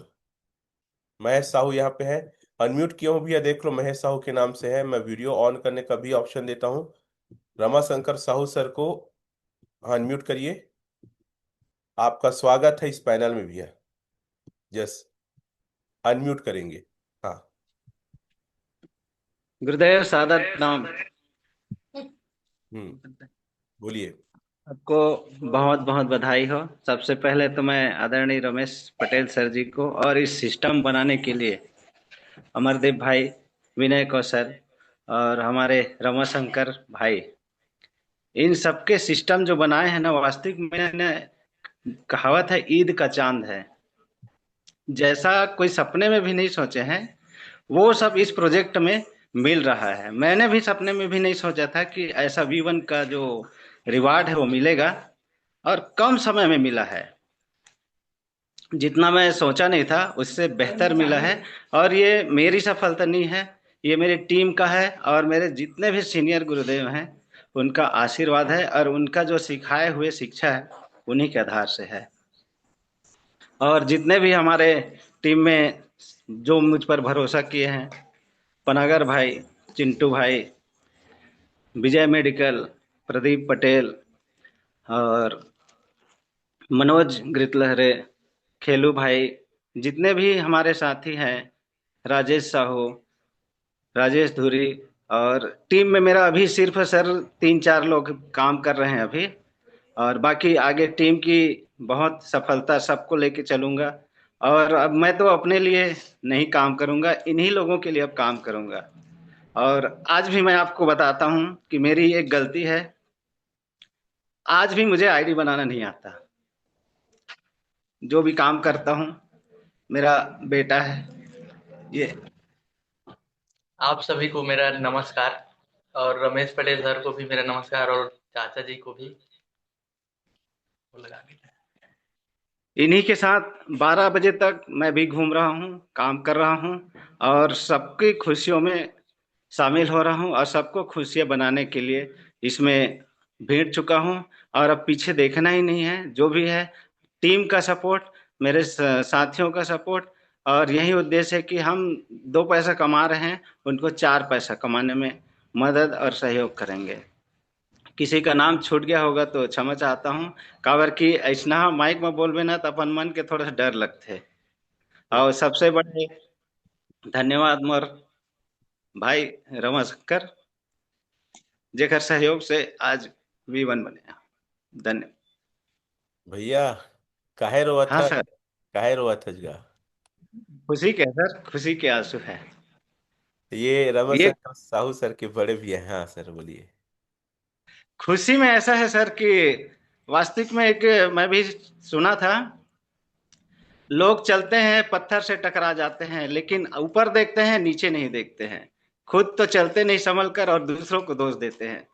A: महेश साहू यहाँ पे है। अनम्यूट क्यों भैया, देख लो महेश साहू के नाम से है। मैं वीडियो ऑन करने का भी ऑप्शन देता हूँ। रमा शंकर साहू सर को अनम्यूट करिए। आपका स्वागत है इस पैनल में भैया। यस, अनम्यूट करेंगे। हाँ।
B: गुरुदेव सादर नाम।
A: हम्म बोलिए।
B: आपको बहुत बहुत बधाई हो। सबसे पहले तो मैं आदरणीय रमेश पटेल सर जी को और इस सिस्टम बनाने के लिए अमरदीप भाई, विनय कौशल और हमारे रमाशंकर भाई, इन सबके सिस्टम जो बनाए हैं ना, वास्तविक में कहावत है ईद का चांद है। जैसा कोई सपने में भी नहीं सोचे हैं, वो सब इस प्रोजेक्ट में मिल रहा है। मैंने भी सपने में भी नहीं सोचा था कि ऐसा V1 का जो रिवार्ड है वो मिलेगा, और कम समय में मिला है। जितना मैं सोचा नहीं था उससे बेहतर मिला है। और ये मेरी सफलता नहीं है, ये मेरी टीम का है और मेरे जितने भी सीनियर गुरुदेव हैं उनका आशीर्वाद है, और उनका जो सिखाए हुए शिक्षा है उन्हीं के आधार से है। और जितने भी हमारे टीम में जो मुझ पर भरोसा किए हैं, पनागर भाई, चिंटू भाई, विजय मेडिकल, प्रदीप पटेल और मनोज गृतलहरे, खेलू भाई, जितने भी हमारे साथी हैं, राजेश साहू, राजेश धुरी, और टीम में मेरा अभी सिर्फ सर 3-4 लोग काम कर रहे हैं अभी। और बाकी आगे टीम की बहुत सफलता सबको लेके चलूंगा। और अब मैं तो अपने लिए नहीं काम करूंगा, इन्हीं लोगों के लिए अब काम करूंगा। और आज भी मैं आपको बताता हूं कि मेरी एक गलती है। आज भी मुझे आईडी बनाना नहीं आता। जो भी काम करता हूँ, मेरा बेटा है ये।
C: आप सभी को मेरा नमस्कार, और रमेश पटेल सर को भी मेरा नमस्कार, और चाचा जी को भी। वो लगा दी।
B: इन्हीं के साथ 12 बजे तक मैं भी घूम रहा हूँ, काम कर रहा हूँ और सबकी खुशियों में शामिल हो रहा हूँ और सबको खुशियाँ बनाने के लिए इसमें भीड़ चुका हूँ। और अब पीछे देखना ही नहीं है, जो भी है टीम का सपोर्ट, मेरे साथियों का सपोर्ट, और यही उद्देश्य है कि हम 2 पैसा कमा रहे हैं, उनको 4 पैसा कमाने में मदद और सहयोग करेंगे। किसी का नाम छूट गया होगा तो क्षमा चाहता हूँ, काबर की ऐसना माइक में बोलबे ना तो अपन मन के थोड़ा सा डर लगते। और सबसे बड़े धन्यवाद मोर भाई रमाशंकर, जेकर सहयोग से आज V1 बने। धन्यवाद।
A: भैया, काहे रोआ
B: हाँ
A: था?
B: सर,
A: काहे रोआ था जगा?
B: खुशी के सर, खुशी के आंसू है।
A: ये
B: ये
A: रमाशंकर साहू सर के बड़े भैया हैं। हाँ सर, बोलिए।
B: खुशी में ऐसा है सर कि वास्तविक में एक मैं भी सुना था, लोग चलते हैं पत्थर से टकरा जाते हैं लेकिन ऊपर देखते हैं नीचे नहीं देखते हैं, खुद तो चलते नहीं संभल कर और दूसरों को दोष देते हैं।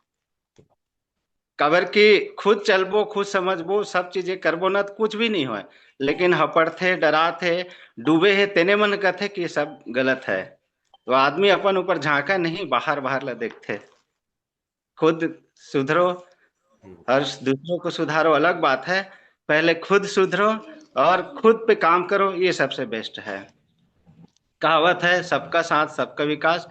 B: काबर की खुद चलबो, खुद समझबो, सब चीजें करबो ना तो कुछ भी नहीं हो, लेकिन हपड़ थे, डरा थे, डूबे है, तेने मन कहते कि ये सब गलत है। तो आदमी अपन ऊपर झांका नहीं, बाहर बाहर ला देखते। खुद सुधरो
A: हम्म।
B: और दूसरों को सुधारो अलग बात है, पहले खुद सुधरो और खुद पे काम करो, ये सबसे बेस्ट है। कहावत है सबका साथ सबका विकास,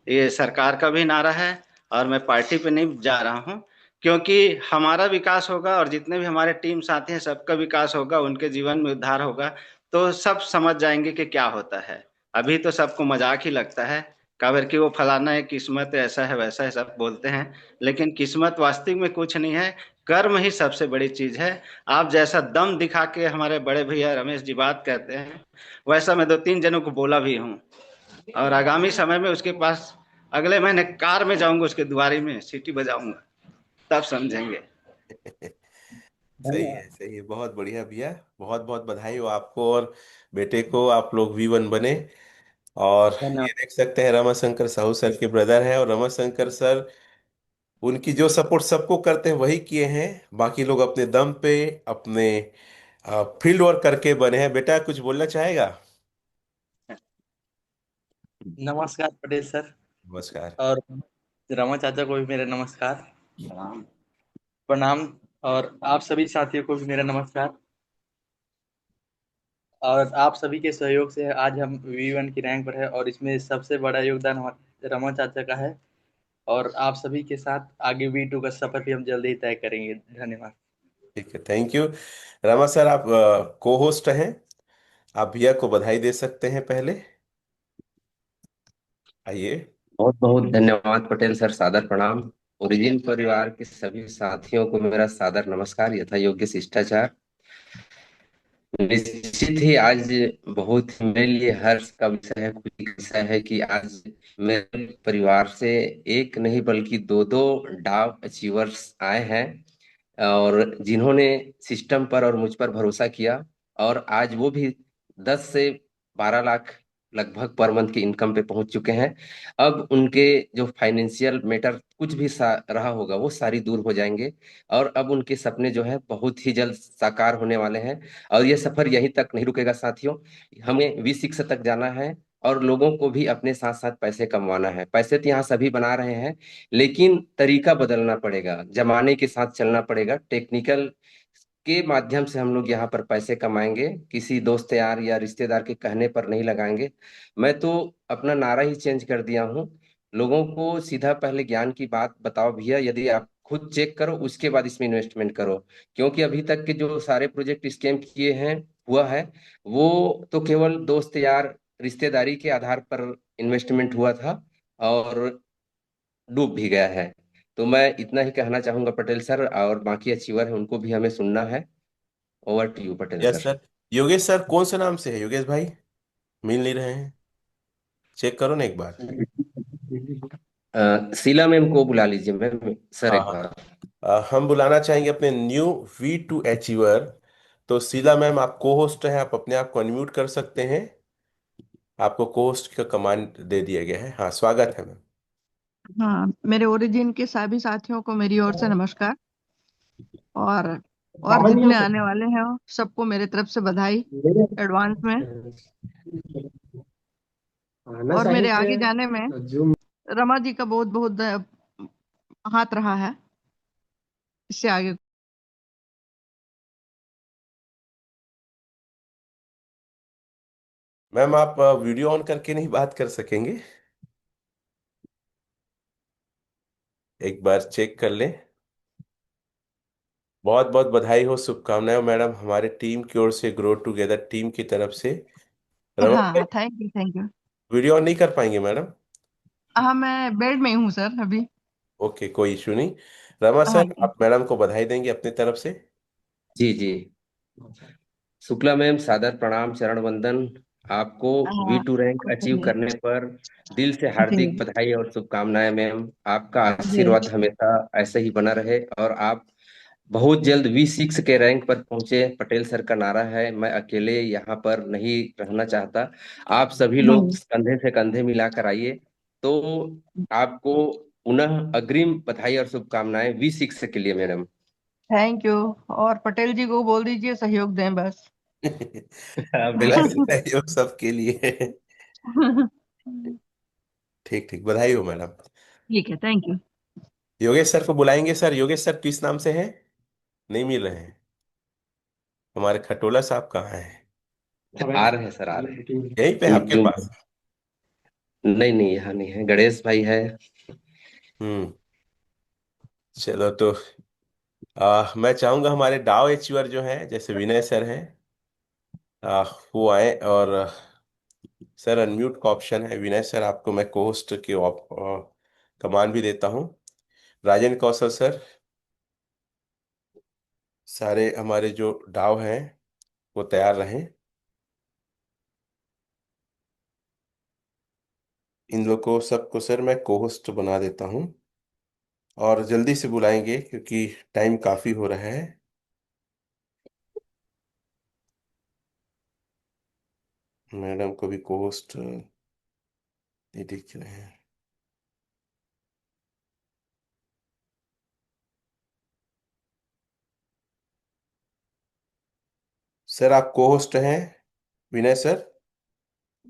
B: ये सरकार का भी नारा है। और मैं पार्टी पे नहीं जा रहा हूँ, क्योंकि हमारा विकास होगा और जितने भी हमारे टीम साथी हैं सबका विकास होगा, उनके जीवन में उद्धार होगा, तो सब समझ जाएंगे कि क्या होता है। अभी तो सबको मजाक ही लगता है, काबर कि वो फलाना है, किस्मत ऐसा है वैसा है सब बोलते हैं, लेकिन किस्मत वास्तविक में कुछ नहीं है, कर्म ही सबसे बड़ी चीज है। आप जैसा दम दिखा के हमारे बड़े भैया रमेश जी बात कहते हैं, वैसा मैं 2-3 जनों को बोला भी हूँ, और आगामी समय में उसके पास अगले महीने कार में जाऊंगा, उसके दुआरी में सीटी बजाऊंगा, तब समझेंगे।
A: सही है,
B: धन्यवाद।
A: सही है, बहुत बढ़िया भैया। बहुत बहुत बधाई हो आपको और बेटे को, आप लोग V1 बने। और
B: धन्यवाद।
A: ये देख सकते हैं रमाशंकर साहू सर के ब्रदर हैं, और रमाशंकर सर उनकी जो सपोर्ट सबको करते हैं वही किए हैं। बाकी लोग अपने दम पे, अपने फील्ड वर्क करके बने हैं। बेटा कुछ बोलना चाहेगा?
C: नमस्कार पटेल सर।
A: नमस्कार।
C: और रमा चाचा को भी मेरा नमस्कार, प्रणाम। और आप सभी साथियों को भी मेरा नमस्कार। और आप सभी के सहयोग से आज हम V1 की रैंक पर है, और इसमें सबसे बड़ा योगदान रमा चाचा का है। और आप सभी के साथ आगे V2 का सफर भी हम जल्दी ही तय करेंगे। धन्यवाद।
A: ठीक है, थैंक यू। रमा सर, आप को होस्ट हैं, आप भैया को बधाई दे सकते हैं पहले। आइए।
D: बहुत बहुत धन्यवाद पटेल सर, सादर प्रणाम। ओरिजिन परिवार के सभी साथियों को मेरा सादर नमस्कार, यथा योग्य शिष्टाचार। निश्चित ही आज बहुत ही मेरे लिए हर्ष का विषय है, खुशी का विषय है कि आज मेरे परिवार से एक नहीं बल्कि दो दो डाव अचीवर्स आए हैं, और जिन्होंने सिस्टम पर और मुझ पर भरोसा किया, और आज वो भी 10 से 12 लाख लगभग पर मंथ की इनकम पे पहुंच चुके हैं। अब उनके जो फाइनेंशियल मैटर कुछ भी रहा होगा वो सारी दूर हो जाएंगे, और अब उनके सपने जो है बहुत ही जल्द साकार होने वाले हैं। और ये सफर यहीं तक नहीं रुकेगा साथियों, हमें V6 तक जाना है, और लोगों को भी अपने साथ साथ पैसे कमवाना है। पैसे तो यहाँ सभी बना रहे हैं, लेकिन तरीका बदलना पड़ेगा, जमाने के साथ चलना पड़ेगा। टेक्निकल के माध्यम से हम लोग यहाँ पर पैसे कमाएंगे, किसी दोस्त यार या रिश्तेदार के कहने पर नहीं लगाएंगे। मैं तो अपना नारा ही चेंज कर दिया हूँ, लोगों को सीधा पहले ज्ञान की बात बताओ भैया, यदि आप खुद चेक करो उसके बाद इसमें इन्वेस्टमेंट करो। क्योंकि अभी तक के जो सारे प्रोजेक्ट स्कैम किए हैं, हुआ है, वो तो केवल दोस्त यार रिश्तेदारी के आधार पर इन्वेस्टमेंट हुआ था, और डूब भी गया है। तो मैं इतना ही कहना चाहूंगा पटेल सर, और बाकी अचीवर है उनको भी हमें सुनना है। Over to you Patel
A: yes
D: sir.
A: Sir. Yogesh sir कौन से नाम से है योगेश भाई? मिल नहीं रहे हैं, चेक करो ना एक बार।
D: शीला मैम को बुला लीजिए मैम सर
A: हाँ
D: एक
A: हाँ।
D: बार।
A: हम बुलाना चाहेंगे अपने न्यू V2 अचीवर। तो शीला मैम, आप को होस्ट हैं, आप अपने आप को अनम्यूट कर सकते हैं। आपको को होस्ट का कमांड दे दिया गया है। हाँ, स्वागत है मैम।
E: हाँ, मेरे ओरिजिन के सभी साथियों को मेरी ओर से नमस्कार। और और जितने आने वाले हैं सबको मेरे तरफ से बधाई एडवांस में। और मेरे आगे जाने में रमा जी का बहुत बहुत हाथ रहा है इससे आगे।
A: मैम आप वीडियो ऑन करके नहीं बात कर सकेंगे? एक बार चेक कर लें। बहुत बहुत बधाई हो, शुभकामनाएं मैडम, हमारे टीम की ओर से, ग्रो टुगेदर टीम की तरफ से। रमा
E: हाँ, thank you thank you.
A: Video on नहीं कर पाएंगे मैडम?
E: हाँ, मैं बेड में ही हूँ सर अभी।
A: ओके, कोई इशू नहीं। रमा
E: हाँ
A: सर,
E: जी।
A: आप मैडम को बधाई देंगे अपनी तरफ से?
D: जी जी। शुक्ला मैम, सादर प्रणाम, चरण वंदन। आपको वी
E: हाँ,
D: टू रैंक
E: खुश
D: अचीव
E: रहिए।
D: करने पर दिल से
E: जी
D: हार्दिक बधाई और शुभकामनाएं मैम। आपका
E: जी।
D: आशीर्वाद हमेशा ऐसे ही बना रहे और आप बहुत जल्द V6 के रैंक पर पहुंचे। पटेल सर का नारा है, मैं अकेले यहाँ पर नहीं रहना चाहता, आप सभी लोग
E: हम्म।
D: कंधे से कंधे मिलाकर आइए। तो आपको पुनः अग्रिम बधाई और शुभकामनाएं V6 के लिए मैडम।
E: Thank you. और पटेल जी को बोल दीजिए सहयोग दें बस।
A: वैसे
D: बिल्कुल।
A: सहयोग सबके लिए। ठीक ठीक, बधाई हो मैडम।
E: ठीक है, थैंक यू।
A: योगेश सर को बुलाएंगे सर। योगेश सर किस नाम से हैं? नहीं मिल रहे हैं। हमारे खटोला साहब कहाँ हैं?
D: आ रहे हैं सर, आ रहे हैं।
A: यहीं पे आपके
D: जूम।
A: पास?
D: नहीं नहीं, यहाँ नहीं है, गणेश भाई है।
A: हम्म। चलो तो मैं चाहूंगा हमारे डाव एचीवर जो हैं, जैसे विनय सर हैं, वो आए। और सर अनम्यूट का ऑप्शन है, विनय सर आपको मैं को होस्ट की कमान भी देता हूँ। राजन कौशल सर, सारे हमारे जो डाव हैं वो तैयार रहें। इन लोग को सबको सर मैं को होस्ट बना देता हूँ, और जल्दी से बुलाएंगे क्योंकि टाइम काफी हो रहा है। मैडम को भी को होस्ट नहीं दिख रहे हैं। सर आप को होस्ट हैं विनय सर,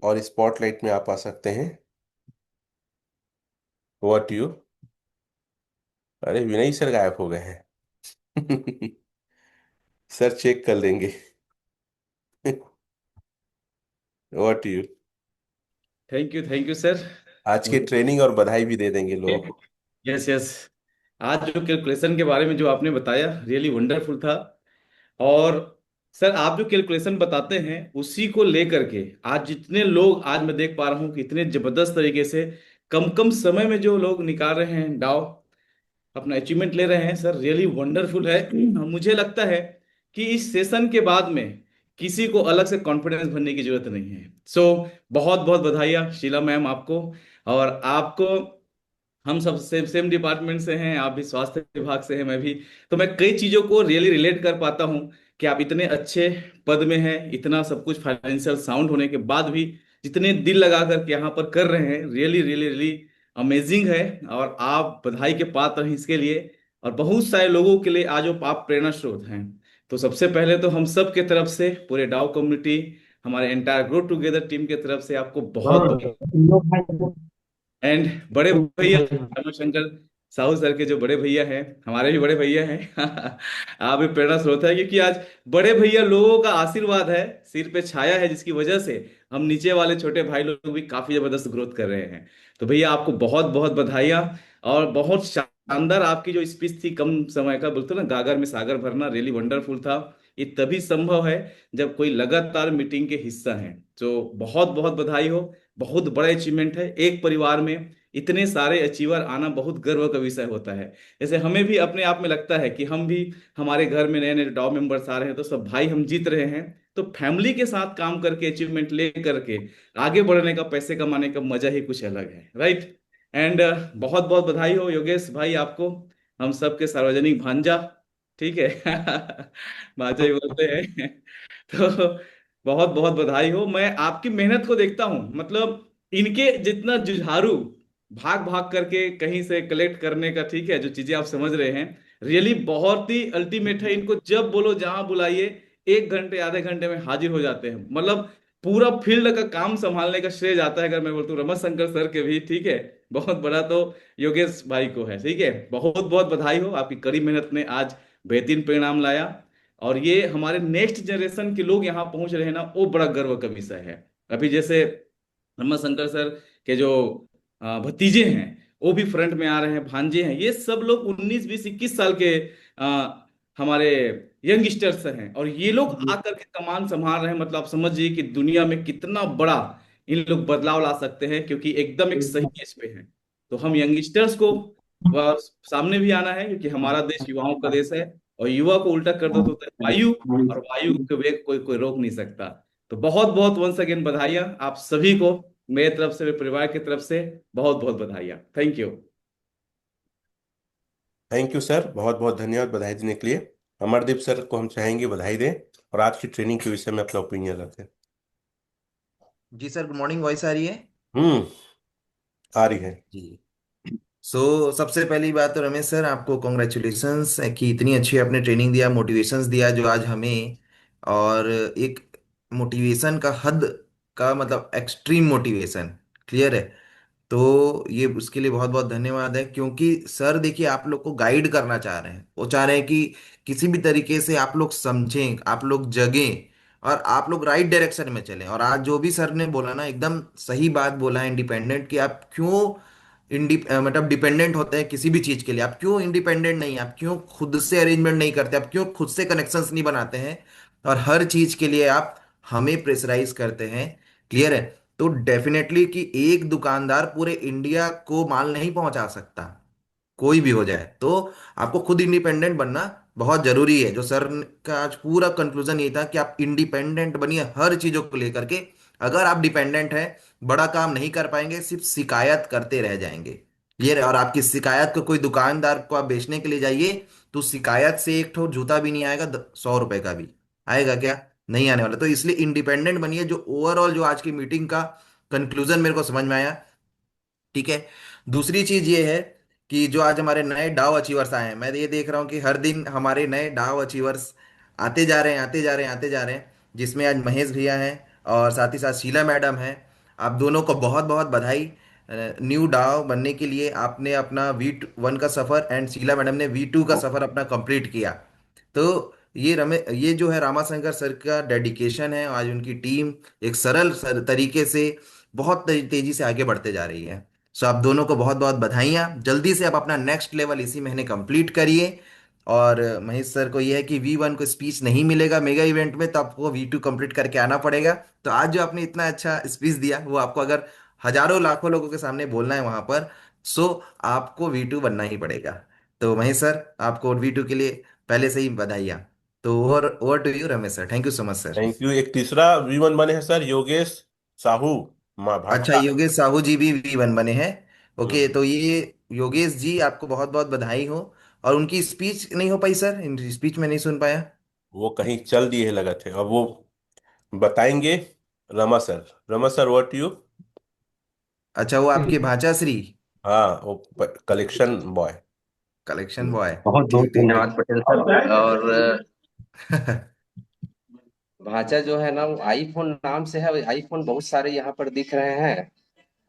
A: और स्पॉटलाइट में आप आ सकते हैं। What you? अरे विनय सर गायब हो गए हैं। सर चेक कर लेंगे। What you?
F: Thank you sir.
A: आज की ट्रेनिंग और बधाई भी दे देंगे लोग।
F: Yes yes. आज जो कैलकुलेशन के बारे में जो आपने बताया रियली वंडरफुल था। और सर आप जो कैलकुलेशन बताते हैं उसी को लेकर के आज जितने लोग, आज मैं देख पा रहा हूँ कि इतने जबरदस्त तरीके से कम कम समय में जो लोग निकाल रहे हैं दाव, अपना अचीवमेंट ले रहे हैं, सर रियली वंडरफुल है। मुझे लगता है कि इस सेशन के बाद में किसी को अलग से कॉन्फिडेंस भरने की जरूरत नहीं है। सो बहुत बहुत बधाइयाँ शीला मैम आपको। और आपको, हम सब सेम सेम डिपार्टमेंट से हैं, आप भी स्वास्थ्य विभाग से हैं, मैं भी। तो मैं कई चीजों को रियली रिलेट कर पाता हूं कि आप इतने अच्छे पद में हैं, इतना सब कुछ फाइनेंशियल साउंड होने के बाद भी जितने दिल लगा करके यहाँ पर कर रहे हैं, रियली रियली रियली अमेजिंग है। और आप बधाई के पात्र हैं इसके लिए। और बहुत सारे लोगों के लिए आज आप प्रेरणा स्रोत हैं। तो सबसे पहले तो हम सब के तरफ से, पूरे डाउ कम्युनिटी, हमारे एंटायर ग्रो टुगेदर टीम के तरफ से आपको बहुत बहुत। एंड बड़े भैया रमाशंकर साहू सर के जो बड़े भैया हैं, हमारे भी बड़े भैया हैं। आप भी प्रेरणा स्रोत है, क्योंकि आज बड़े भैया लोगों का आशीर्वाद है, सिर पे छाया है, जिसकी वजह से हम नीचे वाले छोटे भाई लोग भी काफी जबरदस्त ग्रोथ कर रहे हैं। तो भैया आपको बहुत बहुत बधाइयाँ। और बहुत शानदार आपकी जो स्पीच थी, कम समय का बोलते ना गागर में सागर भरना, रियली वंडरफुल था। ये तभी संभव है जब कोई लगातार मीटिंग के हिस्सा है। तो बहुत बहुत बधाई हो। बहुत बड़ा अचीवमेंट है, एक परिवार में इतने सारे अचीवर आना बहुत गर्व का विषय होता है। जैसे हमें भी अपने आप में लगता है कि हम भी, हमारे घर में नए नए डॉ मेंबर्स आ रहे हैं तो सब भाई हम जीत रहे हैं। तो फैमिली के साथ काम करके अचीवमेंट ले करके आगे बढ़ने का, पैसे कमाने का मजा ही कुछ अलग है, राइट। एंड बहुत बहुत बधाई हो योगेश भाई आपको, हम सबके सार्वजनिक भांजा, ठीक है। भांजा ही बोलते हैं। तो बहुत बहुत बधाई हो। मैं आपकी मेहनत को देखता हूं, मतलब इनके जितना जुझारू, भाग भाग करके कहीं से कलेक्ट करने का, ठीक है, जो चीजें आप समझ रहे हैं, रियली बहुत ही अल्टीमेट है। इनको जब बोलो जहां बुलाइए 1 घंटे आधे घंटे में हाजिर हो जाते हैं। मतलब पूरा फील्ड का काम संभालने का श्रेय जाता है, अगर मैं बोलता हूँ, रमन शंकर सर के भी, ठीक है। बहुत बड़ा तो योगेश भाई को है, ठीक है। बहुत बहुत बधाई हो, आपकी कड़ी मेहनत ने आज बेहतरीन परिणाम लाया। और ये हमारे नेक्स्ट जनरेशन के लोग यहाँ पहुंच रहे हैं ना, वो बड़ा गर्व का विषय है। अभी जैसे रमन शंकर सर के जो भतीजे हैं, वो भी फ्रंट में आ रहे हैं, भांजे हैं, ये सब लोग 19 20 21 साल के हमारे यंगस्टर्स हैं, और ये लोग आकर के कमान संभाल रहे हैं। मतलब आप समझिए कि दुनिया में कितना बड़ा इन लोग बदलाव ला सकते हैं, क्योंकि एकदम एक सही एज पे हैं। तो हम यंगस्टर्स को सामने भी आना है, क्योंकि हमारा देश युवाओं का देश है। और युवा को उल्टा कर दो तो होता है वायु, और वायु के वेग कोई कोई रोक नहीं सकता। तो बहुत बहुत वंस अगेन बधाइयां आप सभी को, मेरे तरफ से, मेरे परिवार की तरफ से बहुत बहुत बधाइयां। Thank you.
A: Thank you sir, बहुत बहुत धन्यवाद बधाई देने के लिए। अमरदीप सर को हम चाहेंगे बधाई दें और आज की ट्रेनिंग के विषय में अपना ओपिनियन रखें।
G: जी सर, गुड मॉर्निंग। वॉइस आ रही है?
A: हम्म। आ रही है।
G: जी। सबसे पहली बात तो रमेश सर, आपको कॉन्ग्रेचुलेशंस कि इतनी अच्छी आपने ट्रेनिंग दिया, मोटिवेशंस दिया जो आज हमें। और एक मोटिवेशन का हद का मतलब एक्सट्रीम मोटिवेशन, क्लियर है। तो ये उसके लिए बहुत बहुत धन्यवाद है, क्योंकि सर देखिए आप लोग को गाइड करना चाह रहे हैं। वो चाह रहे हैं कि किसी भी तरीके से आप लोग समझें, आप लोग जगें और आप लोग राइट डायरेक्शन में चलें। और आज जो भी सर ने बोला ना, एकदम सही बात बोला है। इंडिपेंडेंट कि आप क्यों मतलब डिपेंडेंट होते हैं किसी भी चीज के लिए, आप क्यों इंडिपेंडेंट नहीं, आप क्यों खुद से अरेंजमेंट नहीं करते, आप क्यों खुद से कनेक्शंस नहीं बनाते हैं, और हर चीज के लिए आप हमें प्रेशराइज करते हैं, क्लियर है। तो डेफिनेटली कि एक दुकानदार पूरे इंडिया को माल नहीं पहुंचा सकता, कोई भी हो जाए। तो आपको खुद इंडिपेंडेंट बनना बहुत जरूरी है। जो सर का आज पूरा कंक्लूजन ये था कि आप इंडिपेंडेंट बनिए हर चीजों को लेकर के। अगर आप डिपेंडेंट हैं, बड़ा काम नहीं कर पाएंगे, सिर्फ शिकायत करते रह जाएंगे। ये और आपकी शिकायत को कोई दुकानदार को आप बेचने के लिए जाइए, तो शिकायत से एक ठो जूता भी नहीं आएगा, 100 रुपए का भी आएगा क्या? नहीं आने वाला। तो इसलिए इंडिपेंडेंट बनिए। जो ओवरऑल जो आज की मीटिंग का कंक्लूजन मेरे को समझ में आया, ठीक है। दूसरी चीज ये है कि जो आज हमारे नए डाव अचीवर्स आए हैं, मैं ये देख रहा हूँ कि हर दिन हमारे नए डाव अचीवर्स आते जा रहे हैं, आते जा रहे हैं, आते जा रहे हैं। जिसमें आज महेश भैया हैं और साथ ही साथ शीला मैडम हैं। आप दोनों को बहुत बहुत बधाई। न्यू डाव बनने के लिए आपने अपना V1 का सफ़र एंड शीला मैडम ने V2 का सफ़र अपना कंप्लीट किया। तो ये जो है रामाशंकर सर का डेडिकेशन है। आज उनकी टीम एक तरीके से बहुत तेजी से आगे बढ़ते जा रही है। सो आप दोनों को बहुत बहुत बधाइयाँ। जल्दी से आप अपना नेक्स्ट लेवल इसी महीने कंप्लीट करिए। और महेश सर को ये है कि V1 को स्पीच नहीं मिलेगा मेगा इवेंट में, तो आपको V2 कंप्लीट करके आना पड़ेगा। तो आज जो आपने इतना अच्छा स्पीच दिया, वो आपको अगर हजारों लाखों लोगों के सामने बोलना है वहां पर, सो आपको V2 बनना ही पड़ेगा। तो महेश सर, आपको V2 के लिए पहले से ही बधाइयाँ। तो over over to you Ramesh sir. Thank you so much sir.
A: Thank you. एक तीसरा V1 बने हैं सर, योगेश साहू, माँ
G: अच्छा,
A: भाटा।
G: योगेश साहू जी भी V1 बने हैं। ओके,
A: हम्म।
G: तो ये योगेश जी आपको बहुत बहुत बधाई हो। और उनकी स्पीच नहीं हो पाई सर, स्पीच में नहीं सुन पाया।
A: वो कहीं चल दिए हैं लगा थे, अब वो बताएंगे। Rama sir, Rama sir, what you.
G: अच्छा, वो आपके भाचाश्री
A: हाँ, वो कलेक्शन बॉय।
G: Collection boy.
D: बहुत बहुत
G: ठीक ठीक
D: धन्यवाद पटेल सर। और
G: ठीक।
D: भाषा जो है ना, वो आईफोन नाम से है। आईफोन बहुत सारे यहाँ पर दिख रहे हैं,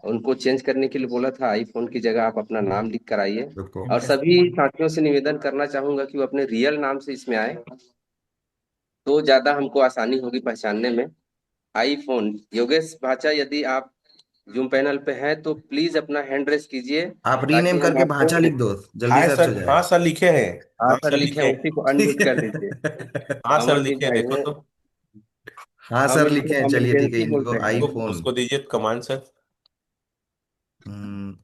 D: उनको चेंज करने के लिए बोला था। आईफोन की जगह आप अपना नाम लिख कर आइए।
G: रुको।
D: और सभी साथियों से निवेदन करना चाहूंगा कि वो अपने रियल नाम से इसमें आए, तो ज्यादा हमको आसानी होगी पहचानने में। आईफोन योगेश भाचा, यदि आप जूम पैनल पे हैं तो प्लीज अपना हैंड रेस कीजिए,
G: आप रीनेम
D: ताकि हम
G: करके
D: आपको।
G: भांचा लिख दो, जल्दी
A: हाँ
G: सर्च हो
A: सर, हाँ
G: जाएगा।
A: सर लिखे हैं।
D: हाँ
A: हाँ
D: सर
A: सर
D: लिखे
A: लिखे
D: हैं,
A: हैं।
D: उसी को
G: ठीक
D: अनम्यूट कर दीजिए।
G: है।
A: हाँ सर
D: अमरदीप
A: लिखे हैं,
D: भाई
A: देखो
D: वो,
A: तो।
G: हाँ
D: हम
G: सर लिखे
D: इसको
G: हैं, चलिए ठीक है।
D: इमरजेंसी
G: इनको
D: बोलते हैं।
A: उसको
G: आईफोन।
A: उसको दीजिए कमांड सर।
G: हम्म,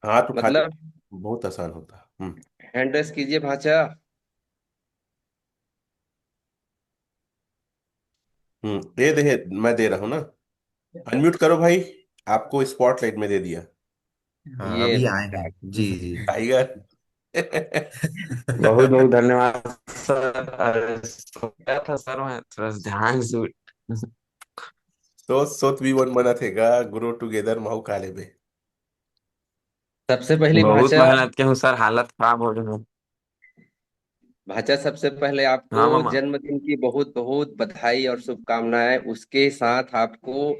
A: हाथ उठा दे,
D: मतलब
A: बहुत आसान होता है।
D: हैंड रेस कीजिए भाचा।
A: दे दे, मैं दे रहा हूँ ना। अनम्यूट करो भाई, आपको स्पॉटलाइट में दे दिया।
G: हाँ
D: ये
G: अभी आए हैं।
D: देखिए।
G: जी जी।
A: टाइगर।
H: बहुत बहुत धन्यवाद सर। अरे सो गया था सर, मैं थोड़ा ध्यान से।
A: सोच सोच V1 बना थेगा, ग्रो टुगेदर महू काले में।
D: सबसे पहली
H: बहुत
D: भाषा,
H: मेहनत किया हूँ सर, हालत खराब हो गई है।
D: भाचा, सबसे पहले आपको
H: हाँ मामा।
D: जन्मदिन की बहुत बहुत बधाई और शुभकामनाएं। उसके साथ आपको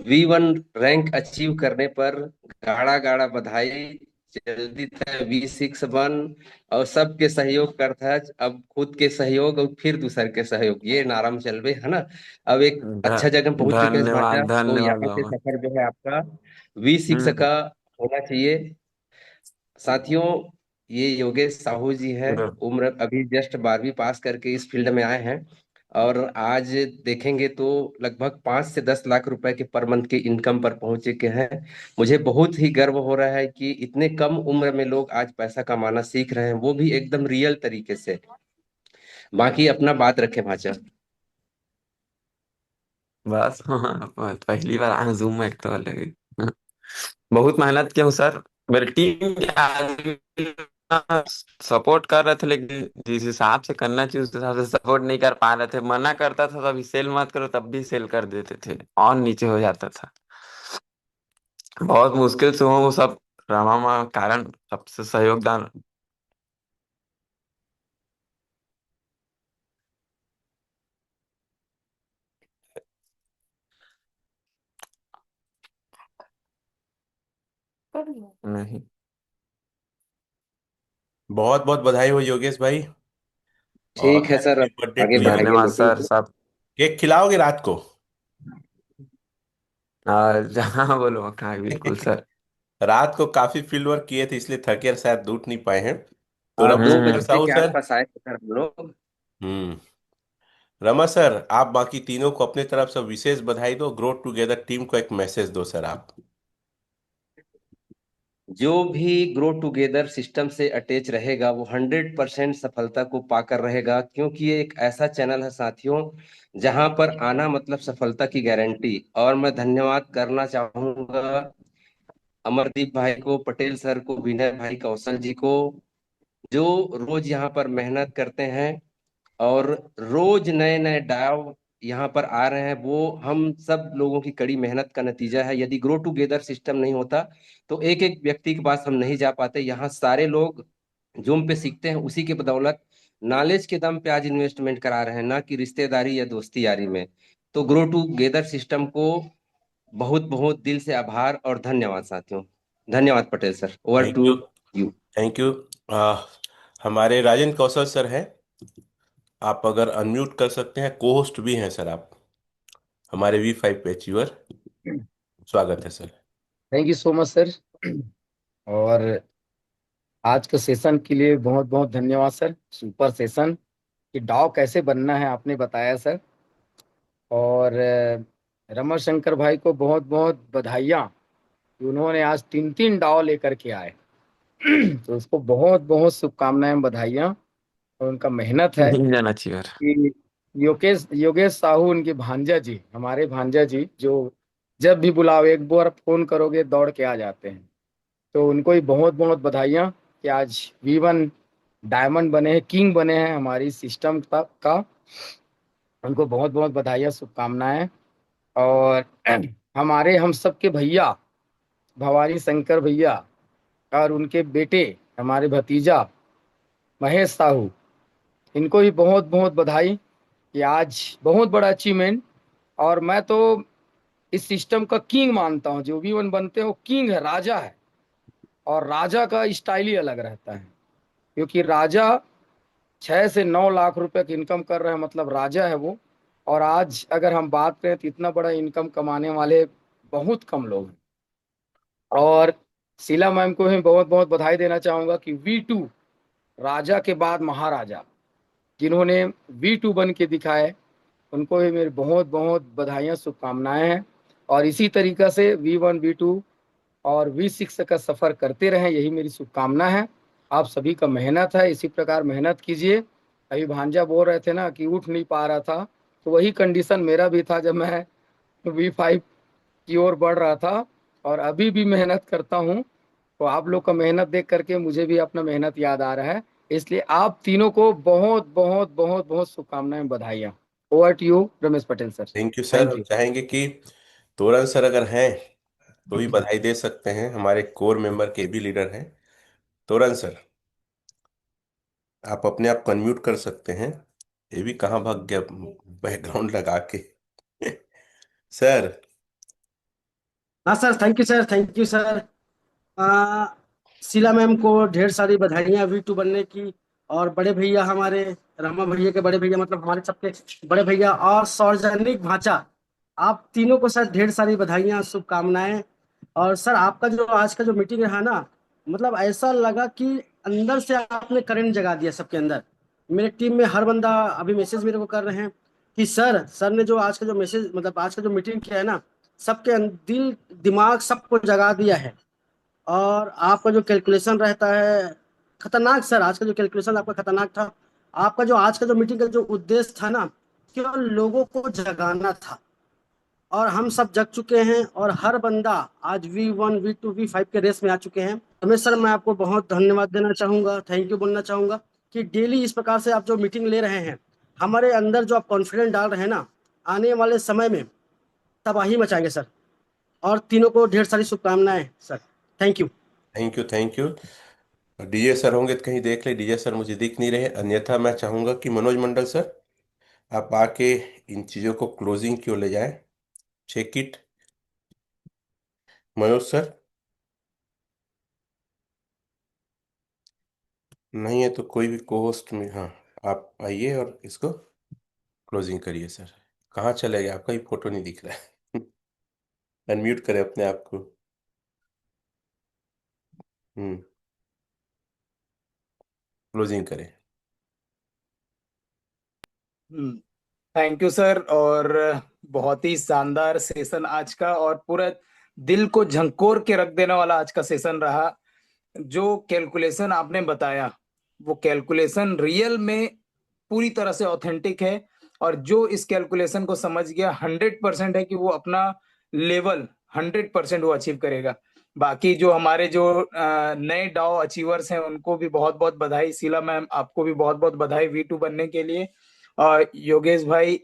D: V1 रैंक अचीव करने पर गाढ़ा गाढ़ा बधाई। जल्दी तक V6 बन। और सबके सहयोग करता है, अब खुद के सहयोग और फिर दूसर के सहयोग, ये नाराम चलबे है ना। अब एक अच्छा जगह पहुंच चुके हैं भाचा,
H: धन्यवाद
D: तो
H: धन्यवाद
D: यहाँ से
H: मामा।
D: सफर जो है आपका V6
H: हम्म।
D: का होना चाहिए। साथियों, ये योगेश साहू जी है।
H: गुड।
D: उम्र अभी जस्ट 12वीं पास करके इस फील्ड में आए हैं। और आज देखेंगे तो लगभग 5 से 10 लाख रुपए के पर मंथ के इनकम पर पहुंचे के हैं। मुझे बहुत ही गर्व हो रहा है कि इतने कम उम्र में लोग आज पैसा कमाना सीख रहे हैं, वो भी एकदम रियल तरीके से। बाकी अपना बात रखें भाचा।
H: बस हाँ, पहली बार आया जूम में, एक तो अलग ही। बहुत मेहनत किया हूँ सर। मेरी टीम के आदमी सपोर्ट कर रहे थे, लेकिन जिस हिसाब से करना चाहिए उस हिसाब से सपोर्ट नहीं कर पा रहे थे। मना करता था तभी सेल मत करो, तब भी सेल कर देते थे, और नीचे हो जाता था। बहुत मुश्किल से वो सब रमा माँ कारण सबसे सहयोगदान। नहीं।
A: बहुत बहुत बधाई हो योगेश भाई।
D: ठीक
A: और
D: है सर,
A: हैप्पी
D: अब
A: बर्थडे
D: आगे
A: टू यू।
D: बढ़ेंगे
H: धन्यवाद
D: मीटिंग
H: सर
D: को।
H: सब।
A: केक खिलाओगे रात को?
H: और जहाँ बोलो कहाँ, बिल्कुल सर।
A: रात को काफी फील्ड वर्क किए थे, इसलिए थके और शायद उठ नहीं पाए हैं। तो
D: हाँ, दो
A: रमन
D: बजे
A: साहू
D: के
A: सर।
D: आसपास आए थे सर हम लोग।
A: हम्म। रमा सर, आप बाकी तीनों को अपने तरफ से विशेष बधाई दो, ग्रो टुगेदर टीम को एक मैसेज दो सर आप।
D: जो भी ग्रो टुगेदर सिस्टम से अटैच रहेगा वो 100% सफलता को पाकर रहेगा, क्योंकि ये एक ऐसा चैनल है साथियों, जहां पर आना मतलब सफलता की गारंटी। और मैं धन्यवाद करना चाहूंगा अमरदीप भाई को, पटेल सर को, विनय भाई, कौशल जी को, जो रोज यहाँ पर मेहनत करते हैं और रोज नए नए डाव यहाँ पर आ रहे हैं। वो हम सब लोगों की कड़ी मेहनत का नतीजा है। यदि ग्रो टुगेदर सिस्टम नहीं होता तो एक एक व्यक्ति के पास हम नहीं जा पाते। यहाँ सारे लोग जूम पे सीखते हैं, उसी के बदौलत नॉलेज के दम पे आज इन्वेस्टमेंट करा रहे हैं, ना कि रिश्तेदारी या दोस्ती यारी में। तो ग्रो टुगेदर सिस्टम को बहुत बहुत दिल से आभार और धन्यवाद साथियों। धन्यवाद Patel sir, over
A: thank
D: to
A: you.
D: You.
A: Thank you. हमारे राजेंद्र कौशल सर हैं, आप अगर अनम्यूट कर सकते हैं, को होस्ट भी हैं सर आप, हमारे V5 पे अचीवर। स्वागत है sir.
I: Thank you so much sir. और आज के सेशन के लिए बहुत बहुत धन्यवाद सर। सुपर सेशन कि डाव कैसे बनना है आपने बताया सर। और रमन शंकर भाई को बहुत बहुत बधाइयाँ कि उन्होंने आज तीन तीन डाव लेकर के आए। तो उसको बहुत बहुत शुभकामनाएं, बधाइयाँ। और उनका मेहनत है
H: मिल जाना चाहिए।
I: कि योगेश योगेश साहू उनके भांजा जी, हमारे भांजा जी, जो जब भी बुलाओ एक बार फोन करोगे दौड़ के आ जाते हैं। तो उनको भी बहुत बहुत बधाइयाँ कि आज V1 डायमंड बने हैं, किंग बने हैं हमारी सिस्टम का। उनको बहुत बहुत बधाइयाँ, शुभकामनाएं। और हमारे हम सबके भैया भवानी शंकर भैया और उनके बेटे हमारे भतीजा महेश साहू, इनको भी बहुत बहुत बधाई कि आज बहुत बड़ा अचीवमेंट। और मैं तो इस सिस्टम का किंग मानता हूँ। जो V1 बनते हैं वो किंग है, राजा है। और राजा का स्टाइल ही अलग रहता है, क्योंकि राजा 6 से 9 लाख रुपए की इनकम कर रहे हैं, मतलब राजा है वो। और आज अगर हम बात करें तो इतना बड़ा इनकम कमाने वाले बहुत कम लोग हैं। और शीला मैम को भी बहुत बहुत बधाई देना चाहूंगा कि V2 राजा के बाद महाराजा, जिन्होंने V2 बन के दिखाए, उनको भी मेरी बहुत बहुत बधाइयाँ, शुभकामनाएं हैं। और इसी तरीका से V1 V2 और V6 का सफ़र करते रहें, यही मेरी शुभकामना है। आप सभी का मेहनत है, इसी प्रकार मेहनत कीजिए। अभी भांजा बोल रहे थे ना कि उठ नहीं पा रहा था, तो वही कंडीशन मेरा भी था जब मैं V5 की ओर बढ़ रहा था। और अभी भी मेहनत करता हूँ। तो आप लोग का मेहनत देख करके मुझे भी अपना मेहनत याद आ रहा है। इसलिए आप तीनों को बहुत बहुत बहुत बहुत शुभकामनाएं, बधाइयाँ। Over to you Ramesh Patel sir.
A: Thank you sir.
I: Thank
A: हम
I: यू।
A: चाहेंगे कि तोरन सर अगर हैं तो भी बधाई दे सकते हैं, हमारे कोर मेंबर के भी लीडर हैं। तोरन सर। आप अपने आप कन्म्यूट कर सकते हैं। ये भी कहाँ भाग गया बैकग्राउंड लगा के। सर।
J: हाँ sir, thank you sir, thank you sir. आ, शीला मैम को ढेर सारी बधाइयाँ V2 बनने की। और बड़े भैया हमारे, रमा भैया के बड़े भैया, मतलब हमारे सबके बड़े भैया, और सार्वजनिक भांचा, आप तीनों को सर ढेर सारी बधाइयाँ, शुभकामनाएं। और सर आपका जो आज का जो मीटिंग रहा ना, मतलब ऐसा लगा कि अंदर से आपने करंट जगा दिया सबके अंदर। मेरे टीम में हर बंदा अभी मैसेज मेरे को कर रहे हैं कि सर ने जो आज का जो मैसेज, मतलब आज का जो मीटिंग किया है ना, सबके दिल दिमाग सबको जगा दिया है। और आपका जो कैलकुलेशन रहता है खतरनाक सर, आज का जो कैलकुलेशन आपका खतरनाक था। आपका जो आज का जो मीटिंग का जो उद्देश्य था ना, केवल लोगों को जगाना था। और हम सब जग चुके हैं, और हर बंदा आज V1 V2 V5 के रेस में आ चुके हैं। रमेश सर, मैं आपको बहुत धन्यवाद देना चाहूंगा, थैंक यू बोलना चाहूंगा कि डेली इस प्रकार से आप जो मीटिंग ले रहे हैं, हमारे अंदर जो आप कॉन्फिडेंस डाल रहे हैं ना, आने वाले समय में तबाही मचाएंगे सर। और तीनों को ढेर सारी शुभकामनाएं sir. Thank you.
A: Thank you, thank you. DJ sir होंगे तो कहीं देख ले। डीजे सर मुझे दिख नहीं रहे, अन्यथा मैं चाहूंगा कि मनोज मंडल सर आप आके इन चीज़ों को क्लोजिंग की ओर ले जाएं। Check it. मनोज सर। नहीं है तो कोई भी को होस्ट में, हाँ, आप आइए और इसको क्लोजिंग करिए सर। कहाँ चले गए? आपका ही फोटो नहीं दिख रहा है। अनम्यूट करें अपने आप को। हम्म। क्लोजिंग करें।
I: Thank you sir. और बहुत ही शानदार सेशन आज का, और पूरा दिल को झंकोर के रख देने वाला आज का सेशन रहा। जो कैलकुलेशन आपने बताया, वो कैलकुलेशन रियल में पूरी तरह से ऑथेंटिक है। और जो इस कैलकुलेशन को समझ गया, 100% है कि वो अपना लेवल 100% वो अचीव करेगा। बाकी जो हमारे जो नए डाओ अचीवर्स हैं, उनको भी बहुत बहुत बधाई। शीला मैम, आपको भी बहुत बहुत बधाई V2 बनने के लिए। और योगेश भाई,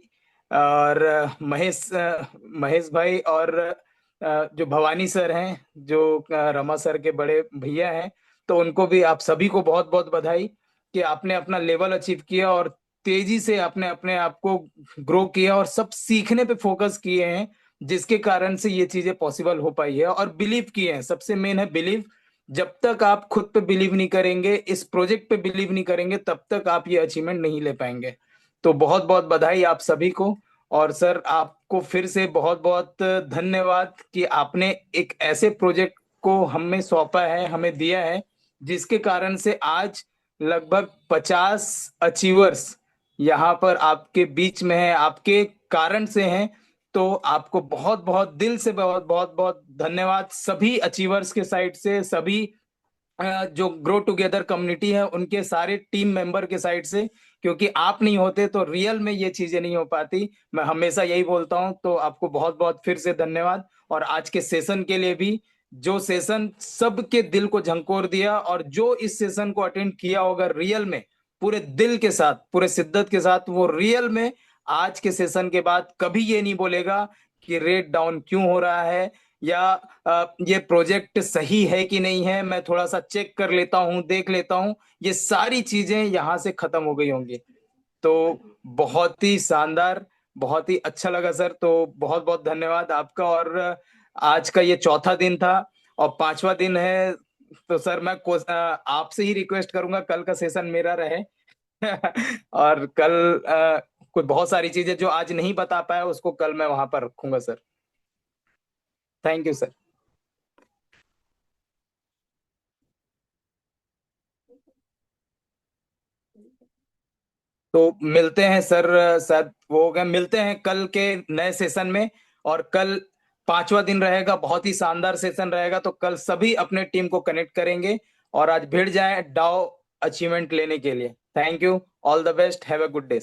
I: और महेश भाई, और जो भवानी सर हैं, जो रमा सर के बड़े भैया हैं, तो उनको भी, आप सभी को बहुत बहुत बधाई कि आपने अपना लेवल अचीव किया, और तेजी से आपने अपने आप को ग्रो किया, और सब सीखने पे फोकस किए हैं, जिसके कारण से ये चीजें पॉसिबल हो पाई है। और बिलीव किए हैं, सबसे मेन है बिलीव। जब तक आप खुद पे बिलीव नहीं करेंगे, इस प्रोजेक्ट पे बिलीव नहीं करेंगे, तब तक आप ये अचीवमेंट नहीं ले पाएंगे। तो बहुत बहुत बधाई आप सभी को। और सर, आपको फिर से बहुत बहुत धन्यवाद कि आपने एक ऐसे प्रोजेक्ट को हमें सौंपा है, हमें दिया है, जिसके कारण से आज लगभग 50 अचीवर्स यहाँ पर आपके बीच में है, आपके कारण से हैं। तो आपको बहुत बहुत दिल से बहुत बहुत बहुत धन्यवाद, सभी अचीवर्स के साइड से, सभी जो ग्रो टुगेदर कम्युनिटी है उनके सारे टीम मेंबर के साइड से। क्योंकि आप नहीं होते तो रियल में ये चीजें नहीं हो पाती। मैं हमेशा यही बोलता हूं। तो आपको बहुत बहुत फिर से धन्यवाद। और आज के सेशन के लिए भी, जो सेशन सबके दिल को झंकोर दिया, और जो इस सेशन को अटेंड किया होगा रियल में पूरे दिल के साथ, पूरे शिद्दत के साथ, वो रियल में आज के सेशन के बाद कभी ये नहीं बोलेगा कि रेट डाउन क्यों हो रहा है, या ये प्रोजेक्ट सही है कि नहीं है, मैं थोड़ा सा चेक कर लेता हूं, देख लेता हूं। ये सारी चीजें यहां से खत्म हो गई होंगी। तो बहुत ही शानदार, बहुत ही अच्छा लगा सर। तो बहुत बहुत धन्यवाद आपका। और आज का ये चौथा दिन था, और पांचवा दिन है। तो सर, मैं आपसे ही रिक्वेस्ट करूंगा, कल का सेशन मेरा रहे। और कल कुछ बहुत सारी चीजें जो आज नहीं बता पाया, उसको कल मैं वहां पर रखूंगा सर। Thank you sir. तो मिलते हैं सर, शायद वो हो गया, मिलते हैं कल के नए सेशन में। और कल पांचवा दिन रहेगा, बहुत ही शानदार सेशन रहेगा। तो कल सभी अपने टीम को कनेक्ट करेंगे, और आज भिड़ जाएं डाउ अचीवमेंट लेने के लिए। Thank you, all the best, have a good day.